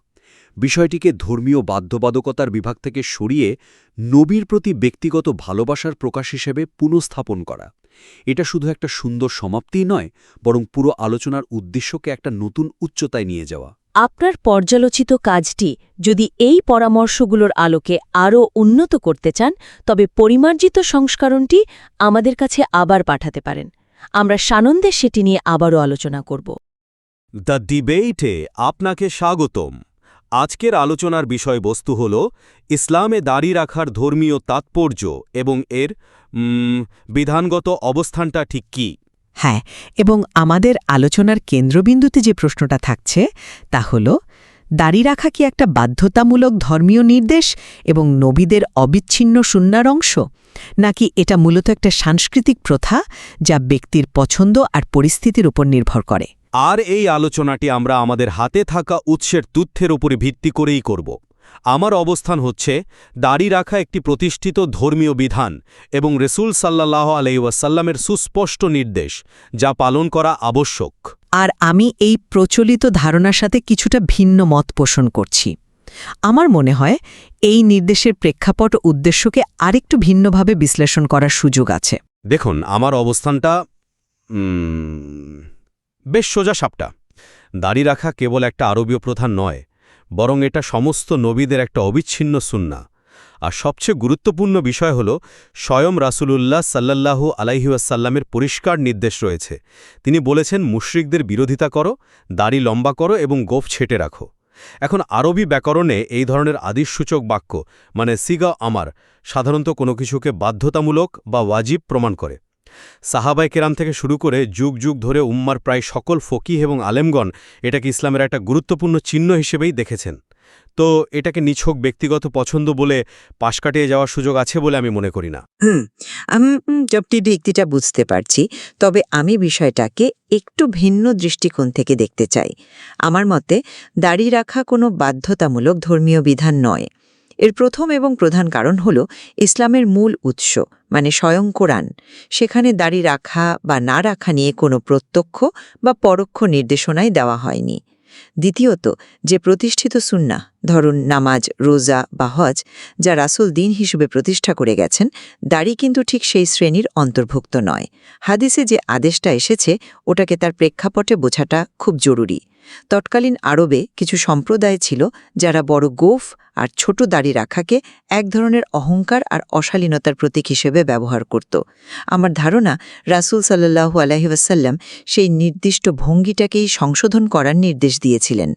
বিষয়টিকে ধর্মীয় বাধ্যবাধকতার বিভাগ থেকে সরিয়ে নবীর প্রতি ব্যক্তিগত ভালোবাসার প্রকাশ হিসেবে পুনঃস্থাপন করা। এটা শুধু একটা সুন্দর সমাপ্তিই নয়, বরং পুরো আলোচনার উদ্দেশ্যকে একটা নতুন উচ্চতায় নিয়ে যাওয়া। আপনার পর্যালোচিত কাজটি যদি এই পরামর্শগুলোর আলোকে আরও উন্নত করতে চান, তবে পরিমার্জিত সংস্করণটি আমাদের কাছে আবার পাঠাতে পারেন। আমরা সানন্দে সেটি নিয়ে আবারও আলোচনা করব। দ্য ডিবেটে আপনাকে স্বাগতম। আজকের আলোচনার বিষয়বস্তু হল ইসলামে দাড়ি রাখার ধর্মীয় তাৎপর্য এবং এর বিধানগত অবস্থানটা ঠিক কী। হ্যাঁ, এবং আমাদের আলোচনার কেন্দ্রবিন্দুতে যে প্রশ্নটা থাকছে তা হল, দাড়ি রাখা কি একটা বাধ্যতামূলক ধর্মীয় নির্দেশ এবং নবীদের অবিচ্ছিন্ন সুন্নার অংশ, নাকি এটা মূলত একটা সাংস্কৃতিক প্রথা যা ব্যক্তির পছন্দ আর পরিস্থিতির উপর নির্ভর করে? আর এই আলোচনাটি আমরা আমাদের হাতে থাকা উৎসের তথ্যের উপরে ভিত্তি করেই করব। আমার অবস্থান হচ্ছে, দাড়ি রাখা একটি প্রতিষ্ঠিত ধর্মীয় বিধান এবং রসুল সাল্লাল্লাহু আলাইহি ওয়াসাল্লামের সুস্পষ্ট নির্দেশ, যা পালন করা আবশ্যক। আর আমি এই প্রচলিত ধারণার সাথে কিছুটা ভিন্ন মত পোষণ করছি। আমার মনে হয় এই নির্দেশের প্রেক্ষাপট ও উদ্দেশ্যকে আরেকটু ভিন্নভাবে বিশ্লেষণ করার সুযোগ আছে। দেখুন, আমার অবস্থানটা বেশ সোজা সাপটা। দাড়ি রাখা কেবল একটা আরবীয় প্রথা নয়, বরং এটা সমস্ত নবীদের একটা অবিচ্ছিন্ন সুন্নাহ। আর সবচেয়ে গুরুত্বপূর্ণ বিষয় হল, স্বয়ং রাসূলুল্লাহ সাল্লাল্লাহু আলাইহি ওয়াসাল্লামের পরিষ্কার নির্দেশ রয়েছে। তিনি বলেছেন, মুশরিকদের বিরোধিতা করো, দাড়ি লম্বা করো এবং গোঁফ ছেঁটে রাখো। এখন আরবি ব্যাকরণে এই ধরনের আদিসূচক বাক্য মানে সিগা আমার সাধারণত কোনো কিছুকে বাধ্যতামূলক বা ওয়াজিব প্রমাণ করে। সাহাবায়ে কেরাম থেকে শুরু করে যুগ যুগ ধরে উম্মার প্রায় সকল ফকিহ এবং আলেমগণ এটাকে ইসলামের একটা গুরুত্বপূর্ণ চিহ্ন হিসেবেই দেখেছেন। তো এটাকে নিছক ব্যক্তিগত পছন্দ বলে পাশ কাটিয়ে যাওয়ার সুযোগ আছে বলে আমি মনে করি না। আমি যুক্তিটা বুঝতে পারছি, তবে আমি বিষয়টাকে একটু ভিন্ন দৃষ্টিকোণ থেকে দেখতে চাই। আমার মতে দাড়ি রাখা কোনো বাধ্যতামূলক ধর্মীয় বিধান নয়। এর প্রথম এবং প্রধান কারণ হল ইসলামের মূল উৎস মানে স্বয়ং কোরআন। সেখানে দাড়ি রাখা বা না রাখা নিয়ে কোনো প্রত্যক্ষ বা পরোক্ষ নির্দেশনাই দেওয়া হয়নি। দ্বিতীয়ত, যে প্রতিষ্ঠিত সুন্নাহ, ধরুন নামাজ, রোজা বা হজ, যা রাসূল দিন হিসেবে প্রতিষ্ঠা করে গেছেন, দাড়ি কিন্তু ঠিক সেই শ্রেণীর অন্তর্ভুক্ত নয়। হাদিসে যে আদেশটা এসেছে ওটাকে তার প্রেক্ষাপটে বোঝাটা খুব জরুরি। তৎকালীন আরবে কিছু সম্প্রদায় ছিল যারা বড় গোঁফ আর ছোট দাড়ি রাখাকে এক ধরনের অহংকার আর অশালীনতার প্রতীক হিসেবে ব্যবহার করত। আমার ধারণা রাসূল সাল্লাল্লাহু আলাইহি ওয়াসাল্লাম সেই নির্দিষ্ট ভঙ্গিটাকেই সংশোধন করার নির্দেশ দিয়েছিলেন।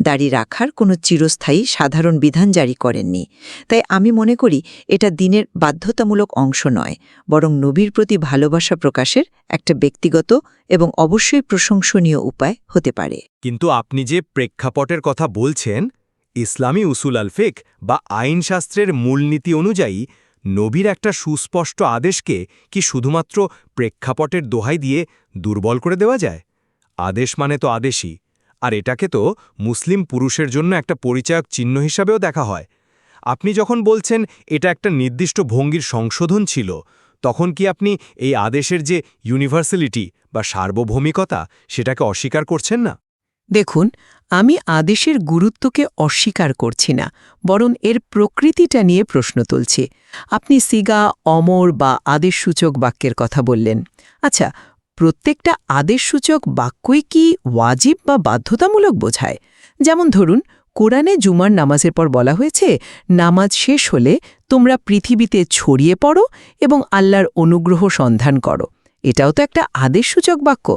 দাড়ি রাখার কোনো চিরস্থায়ী সাধারণ বিধান জারি করেননি। তাই আমি মনে করি এটা দিনের বাধ্যতামূলক অংশ নয়, বরং নবীর প্রতি ভালোবাসা প্রকাশের একটা ব্যক্তিগত এবং অবশ্যই প্রশংসনীয় উপায় হতে পারে। কিন্তু আপনি যে প্রেক্ষাপটের কথা বলছেন, ইসলামী উসুল আল ফিক বা আইনশাস্ত্রের মূলনীতি অনুযায়ী নবীর একটা সুস্পষ্ট আদেশকে কি শুধুমাত্র প্রেক্ষাপটের দোহাই দিয়ে দুর্বল করে দেওয়া যায়? আদেশ মানে তো আদেশই, আর এটাকে তো মুসলিম পুরুষের জন্য একটা পরিচায়ক চিহ্ন হিসাবেও দেখা হয়। আপনি যখন বলছেন এটা একটা নির্দিষ্ট ভঙ্গির সংশোধন ছিল, তখন কি আপনি এই আদেশের যে ইউনিভার্সালিটি বা সার্বভৌমিকতা সেটাকে অস্বীকার করছেন না? দেখুন, আমি আদেশের গুরুত্বকে অস্বীকার করছি না, বরং এর প্রকৃতিটা নিয়ে প্রশ্ন তুলছি। আপনি সিগা, অমর বা আদেশসূচক বাক্যের কথা বললেন। আচ্ছা, প্রত্যেকটা আদেশসূচক বাক্যই কি ওয়াজিব বা বাধ্যতামূলক বোঝায়? যেমন ধরুন, কোরআনে জুমার নামাজের পর বলা হয়েছে, নামাজ শেষ হলে তোমরা পৃথিবীতে ছড়িয়ে পড়ো এবং আল্লাহর অনুগ্রহ সন্ধান করো। এটাও তো একটা আদেশসূচক বাক্য।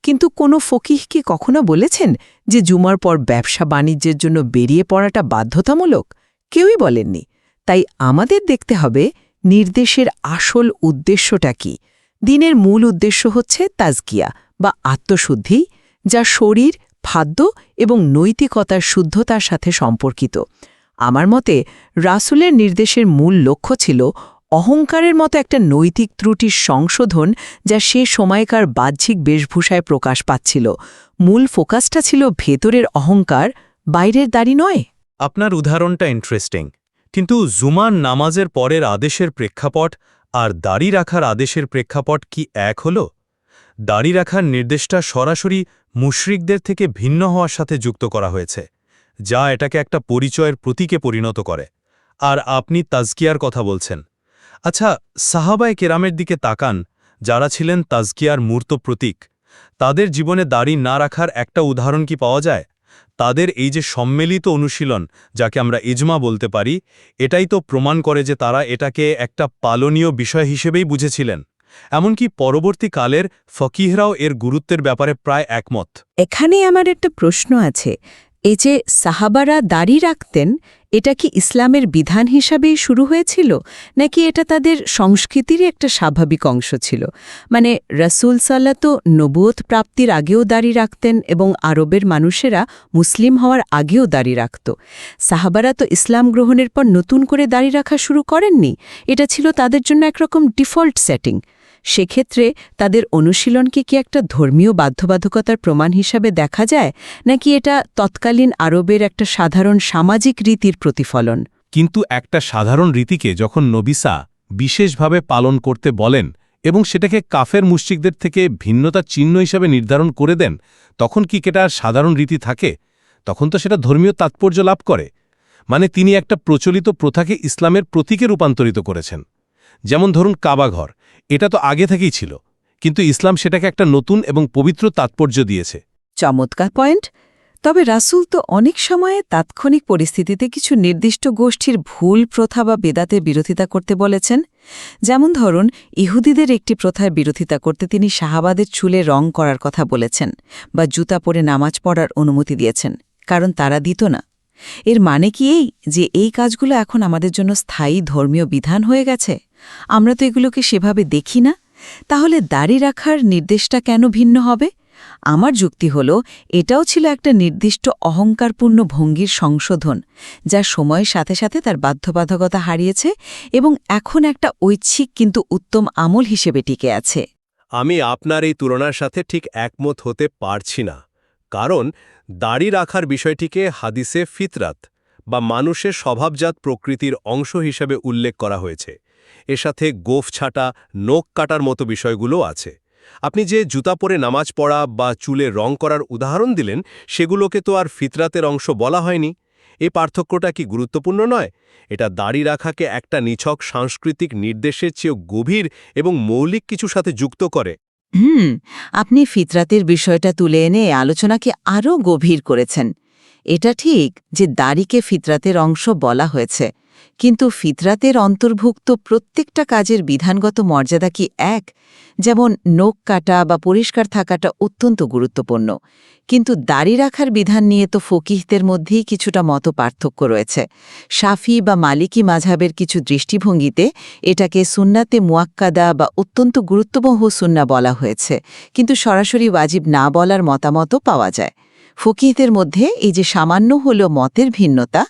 কিন্তু কোনো ফকিহ কি কখনো বলেছেন যে জুমার পর ব্যবসা বাণিজ্যের জন্য বেরিয়ে পড়াটা বাধ্যতামূলক? কেউই বলেননি। তাই আমাদের দেখতে হবে নির্দেশের আসল উদ্দেশ্যটা কি। দিনের মূল উদ্দেশ্য হচ্ছে তাজকিয়া বা আত্মশুদ্ধি, যা শরীর, খাদ্য এবং নৈতিকতার শুদ্ধতার সাথে সম্পর্কিত। আমার মতে রাসূলের নির্দেশের মূল লক্ষ্য ছিল অহংকারের মতো একটা নৈতিক ত্রুটির সংশোধন, যা সে সময়কার বাহ্যিক বেশভূষায় প্রকাশ পাচ্ছিল। মূল ফোকাসটা ছিল ভেতরের অহংকার, বাইরের দাড়ি নয়। আপনার উদাহরণটা ইন্টারেস্টিং। কিন্তু জুমার নামাজের পরের আদেশের প্রেক্ষাপট আর দাড়ি রাখার আদেশের প্রেক্ষাপট কি এক হল? দাড়ি রাখার নির্দেশটা সরাসরি মুশরিকদের থেকে ভিন্ন হওয়ার সাথে যুক্ত করা হয়েছে, যা এটাকে একটা পরিচয়ের প্রতীকে পরিণত করে। আর আপনি তাজকিয়ার কথা বলছেন। আচ্ছা, সাহাবায়ে কেরামের দিকে তাকান, যারা ছিলেন তাজকিয়ার মূর্ত প্রতীক। তাদের জীবনে দাড়ি না রাখার একটা উদাহরণ কি পাওয়া যায়? তাদের এই যে সম্মিলিত অনুশীলন, যাকে আমরা ইজমা বলতে পারি, এটাই তো প্রমাণ করে যে তারা এটাকে একটা পালনীয় বিষয় হিসেবেই বুঝেছিলেন। এমনকি পরবর্তী কালের ফকিহরাও এর গুরুত্বের ব্যাপারে প্রায় একমত। এখানে আমার একটা প্রশ্ন আছে, এই যে সাহাবারা দাড়ি রাখতেন, এটা কি ইসলামের বিধান হিসাবেই শুরু হয়েছিল, নাকি এটা তাদের সংস্কৃতির একটা স্বাভাবিক অংশ ছিল? মানে রাসূল সাল্লাল্লাহু তো নবুয়ত প্রাপ্তির আগেও দাড়ি রাখতেন এবং আরবের মানুষেরা মুসলিম হওয়ার আগেও দাড়ি রাখত। সাহাবারা তো ইসলাম গ্রহণের পর নতুন করে দাড়ি রাখা শুরু করেননি, এটা ছিল তাদের জন্য একরকম ডিফল্ট সেটিং। সেক্ষেত্রে তাদের অনুশীলনকে কি একটা ধর্মীয় বাধ্যবাধকতার প্রমাণ হিসাবে দেখা যায়, নাকি এটা তৎকালীন আরবের একটা সাধারণ সামাজিক রীতির প্রতিফলন? কিন্তু একটা সাধারণ রীতিকে যখন নবিসা বিশেষভাবে পালন করতে বলেন এবং সেটাকে কাফের মুশরিকদের থেকে ভিন্নতার চিহ্ন হিসাবে নির্ধারণ করে দেন, তখন কি এটা সাধারণ রীতি থাকে? তখন তো সেটা ধর্মীয় তাৎপর্য লাভ করে। মানে তিনি একটা প্রচলিত প্রথাকে ইসলামের প্রতীকে রূপান্তরিত করেছেন। যেমন ধরুন কাবাঘর, এটা তো আগে থেকেই ছিল, কিন্তু ইসলাম সেটাকে একটা নতুন এবং পবিত্র তাৎপর্য দিয়েছে। চমৎকার পয়েন্ট। তবে রাসূল তো অনেক সময়ে তাৎক্ষণিক পরিস্থিতিতে কিছু নির্দিষ্ট গোষ্ঠীর ভুল প্রথা বা বেদাতের বিরোধিতা করতে বলেছেন। যেমন ধরুন, ইহুদিদের একটি প্রথার বিরোধিতা করতে তিনি সাহাবাদের চুলে রং করার কথা বলেছেন, বা জুতা পরে নামাজ পড়ার অনুমতি দিয়েছেন, কারণ তারা দিত না। এর মানে কি এই যে এই কাজগুলো এখন আমাদের জন্য স্থায়ী ধর্মীয় বিধান হয়ে গেছে? আমরা তো এগুলোকে সেভাবে দেখি না। তাহলে দাড়ি রাখার নির্দেশটা কেন ভিন্ন হবে? আমার যুক্তি হল, এটাও ছিল একটা নির্দিষ্ট অহংকারপূর্ণ ভঙ্গির সংশোধন, যা সময়ের সাথে সাথে তার বাধ্যবাধকতা হারিয়েছে এবং এখন একটা ঐচ্ছিক কিন্তু উত্তম আমল হিসেবে টিকে আছে। আমি আপনার এই তুলনার সাথে ঠিক একমত হতে পারছি না, কারণ দাড়ি রাখার বিষয়টিকে হাদিসে ফিতরাত বা মানুষের স্বভাবজাত প্রকৃতির অংশ হিসেবে উল্লেখ করা হয়েছে। এর সাথে গোঁফ ছাটা, নখ কাটার মতো বিষয়গুলো আছে। আপনি যে জুতা পরে নামাজ পড়া বা চুলে রং করার উদাহরণ দিলেন, সেগুলোকে তো আর ফিতরাতের অংশ বলা হয়নি। এই পার্থক্যটা কি গুরুত্বপূর্ণ নয়? এটা দাড়ি রাখাকে একটা নিছক সাংস্কৃতিক নির্দেশের চেয়েও গভীর এবং মৌলিক কিছু সাথে যুক্ত করে। আপনি ফিতরাতের বিষয়টা তুলে এনে আলোচনাকে আরও গভীর করেছেন। এটা ঠিক যে দাড়িকে ফিতরাতের অংশ বলা হয়েছে, কিন্তু ফিতরাতের অন্তর্ভুক্ত প্রত্যেকটা কাজের বিধানগত মর্যাদা কি এক? যেমন নখ কাটা বা পরিষ্কার থাকাটা অত্যন্ত গুরুত্বপূর্ণ, কিন্তু দাড়ি রাখার বিধান নিয়ে তো ফকিহদের মধ্যেই কিছুটা মত পার্থক্য রয়েছে। শাফি বা মালিকি মাযহাবের কিছু দৃষ্টিভঙ্গিতে এটাকে সুন্নাতে মুয়াক্কাদা বা অত্যন্ত গুরুত্ববহ সুন্না বলা হয়েছে, কিন্তু সরাসরি ওয়াজিব না বলার মতামতও পাওয়া যায়। ফকিহদের মধ্যে এই যে সামান্য হলেও মতের ভিন্নতা,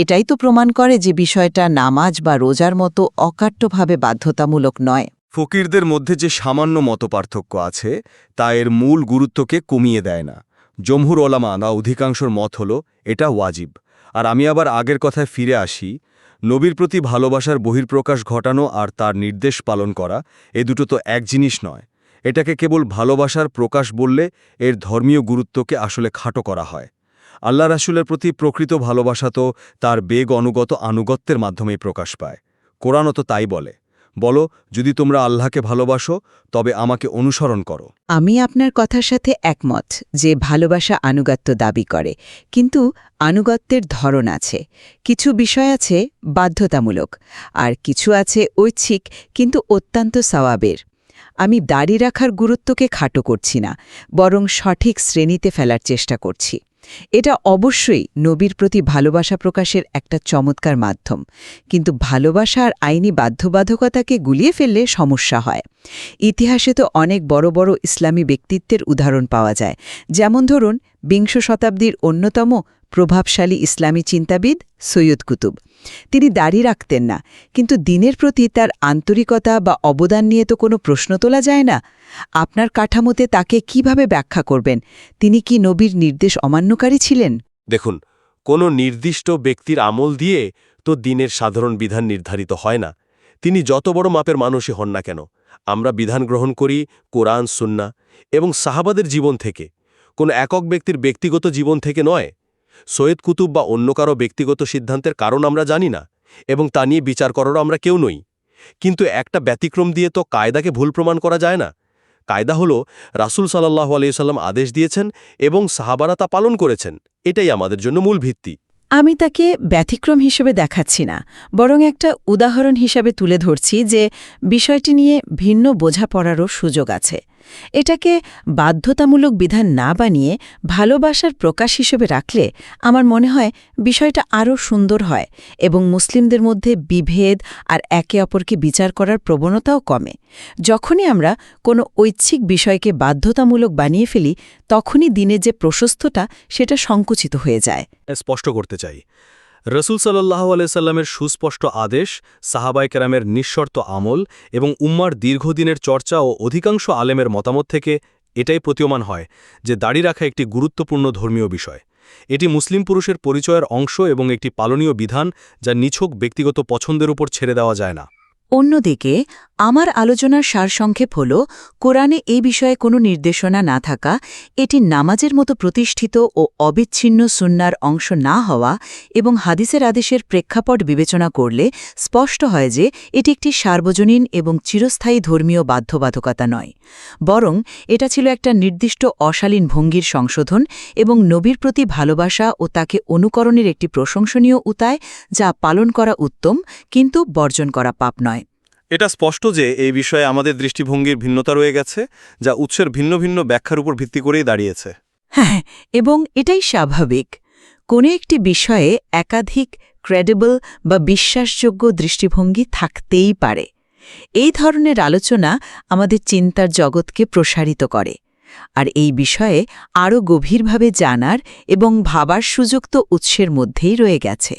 এটাই তো প্রমাণ করে যে বিষয়টা নামাজ বা রোজার মতো অকাট্যভাবে বাধ্যতামূলক নয়। ফকিরদের মধ্যে যে সামান্য মতপার্থক্য আছে, তা এর মূল গুরুত্বকে কমিয়ে দেয় না। জমহুর ওলামা বা অধিকাংশর মত হল এটা ওয়াজিব। আর আমি আবার আগের কথায় ফিরে আসি, নবীর প্রতি ভালোবাসার বহির্প্রকাশ ঘটানো আর তার নির্দেশ পালন করা, এ দুটো তো এক জিনিস নয়। এটাকে কেবল ভালোবাসার প্রকাশ বললে এর ধর্মীয় গুরুত্বকে আসলে খাটো করা হয়। আল্লাহ রাসূলের প্রতি প্রকৃত ভালোবাসা তো তার বেগ অনুগত আনুগত্যের মাধ্যমেই প্রকাশ পায়। কোরআনও তো তাই বলে, বলো যদি তোমরা আল্লাহকে ভালোবাসো তবে আমাকে অনুসরণ করো। আমি আপনার কথার সাথে একমত যে ভালোবাসা আনুগত্য দাবি করে, কিন্তু আনুগত্যের ধরন আছে। কিছু বিষয় আছে বাধ্যতামূলক, আর কিছু আছে ঐচ্ছিক কিন্তু অত্যন্ত সওয়াবের। আমি দাড়ি রাখার গুরুত্বকে খাটো করছি না, বরং সঠিক শ্রেণীতে ফেলার চেষ্টা করছি। এটা অবশ্যই নবীর প্রতি ভালোবাসা প্রকাশের একটা চমৎকার মাধ্যম, কিন্তু ভালোবাসা আর আইনি বাধ্যবাধকতাকে গুলিয়ে ফেললে সমস্যা হয়। ইতিহাসে তো অনেক বড় বড় ইসলামী ব্যক্তিত্বের উদাহরণ পাওয়া যায়। যেমন ধরুন, বিংশ শতাব্দীর অন্যতম প্রভাবশালী ইসলামী চিন্তাবিদ সৈয়দ কুতুব। তিনি দাড়ি রাখতেন না, কিন্তু দিনের প্রতি তার আন্তরিকতা বা অবদান নিয়ে তো কোনো প্রশ্ন তোলা যায় না। আপনার কাঠামোতে তাকে কিভাবে ব্যাখ্যা করবেন? তিনি কি নবীর নির্দেশ অমান্যকারী ছিলেন? দেখুন, কোনো নির্দিষ্ট ব্যক্তির আমল দিয়ে তো দিনের সাধারণ বিধান নির্ধারিত হয় না। তিনি যত বড় মাপের মানুষই হন না কেন, আমরা বিধান গ্রহণ করি কোরআন, সুন্নাহ এবং সাহাবাদের জীবন থেকে, কোনো একক ব্যক্তির ব্যক্তিগত জীবন থেকে নয়। সৈয়দ কুতুব বা অন্য কারো ব্যক্তিগত সিদ্ধান্তের কারণ আমরা জানি না, এবং তা নিয়ে বিচার করারও আমরা কেউ নই। কিন্তু একটা ব্যতিক্রম দিয়ে তো কায়দাকে ভুল প্রমাণ করা যায় না। কায়দা হলো রাসূল সাল্লাল্লাহু আলাইহি সাল্লাম আদেশ দিয়েছেন এবং সাহাবারা তা পালন করেছেন। এটাই আমাদের জন্য মূল ভিত্তি। আমি তাকে ব্যতিক্রম হিসেবে দেখাচ্ছি না, বরং একটা উদাহরণ হিসাবে তুলে ধরছি যে বিষয়টি নিয়ে ভিন্ন বোঝাপড়ারও সুযোগ আছে। এটাকে বাধ্যতামূলক বিধান না বানিয়ে ভালোবাসার প্রকাশ হিসেবে রাখলে আমার মনে হয় বিষয়টা আরও সুন্দর হয় এবং মুসলিমদের মধ্যে বিভেদ আর একে অপরকে বিচার করার প্রবণতাও কমে। যখনই আমরা কোনো ঐচ্ছিক বিষয়কে বাধ্যতামূলক বানিয়ে ফেলি, তখনই দিনের যে প্রশস্ততা সেটা সংকুচিত হয়ে যায়। স্পষ্ট করতে চাই, রসুল সাল্লাল্লাহু আলাইহি সাল্লামের সুস্পষ্ট আদেশ, সাহাবায়ে কেরামের নিঃশর্ত আমল এবং উম্মার দীর্ঘদিনের চর্চা ও অধিকাংশ আলেমের মতামত থেকে এটাই প্রতীয়মান হয় যে দাড়ি রাখা একটি গুরুত্বপূর্ণ ধর্মীয় বিষয়। এটি মুসলিম পুরুষের পরিচয়ের অংশ এবং একটি পালনীয় বিধান যা নিছক ব্যক্তিগত পছন্দের উপর ছেড়ে দেওয়া যায় না। অন্যদিকে আমার আলোচনার সারসংক্ষেপ হল, কোরআনে এই বিষয়ে কোনো নির্দেশনা না থাকা, এটি নামাজের মতো প্রতিষ্ঠিত ও অবিচ্ছিন্ন সুন্নার অংশ না হওয়া এবং হাদিসের আদেশের প্রেক্ষাপট বিবেচনা করলে স্পষ্ট হয় যে এটি একটি সার্বজনীন এবং চিরস্থায়ী ধর্মীয় বাধ্যবাধকতা নয়, বরং এটা ছিল একটা নির্দিষ্ট অশালীন ভঙ্গির সংশোধন এবং নবীর প্রতি ভালোবাসা ও তাকে অনুকরণের একটি প্রশংসনীয় উপায়, যা পালন করা উত্তম কিন্তু বর্জন করা পাপ নয়। এটা স্পষ্ট যে এই বিষয়ে আমাদের দৃষ্টিভঙ্গির ভিন্নতা রয়ে গেছে, যা উৎসের ভিন্ন ভিন্ন ব্যাখ্যার উপর ভিত্তি করেই দাঁড়িয়েছে। হ্যাঁ, এবং এটাই স্বাভাবিক। কোনো একটি বিষয়ে একাধিক ক্রেডিবল বা বিশ্বাসযোগ্য দৃষ্টিভঙ্গি থাকতেই পারে। এই ধরনের আলোচনা আমাদের চিন্তার জগৎকে প্রসারিত করে, আর এই বিষয়ে আরও গভীরভাবে জানার এবং ভাবার সুযোগ তো উৎসের মধ্যেই রয়ে গেছে।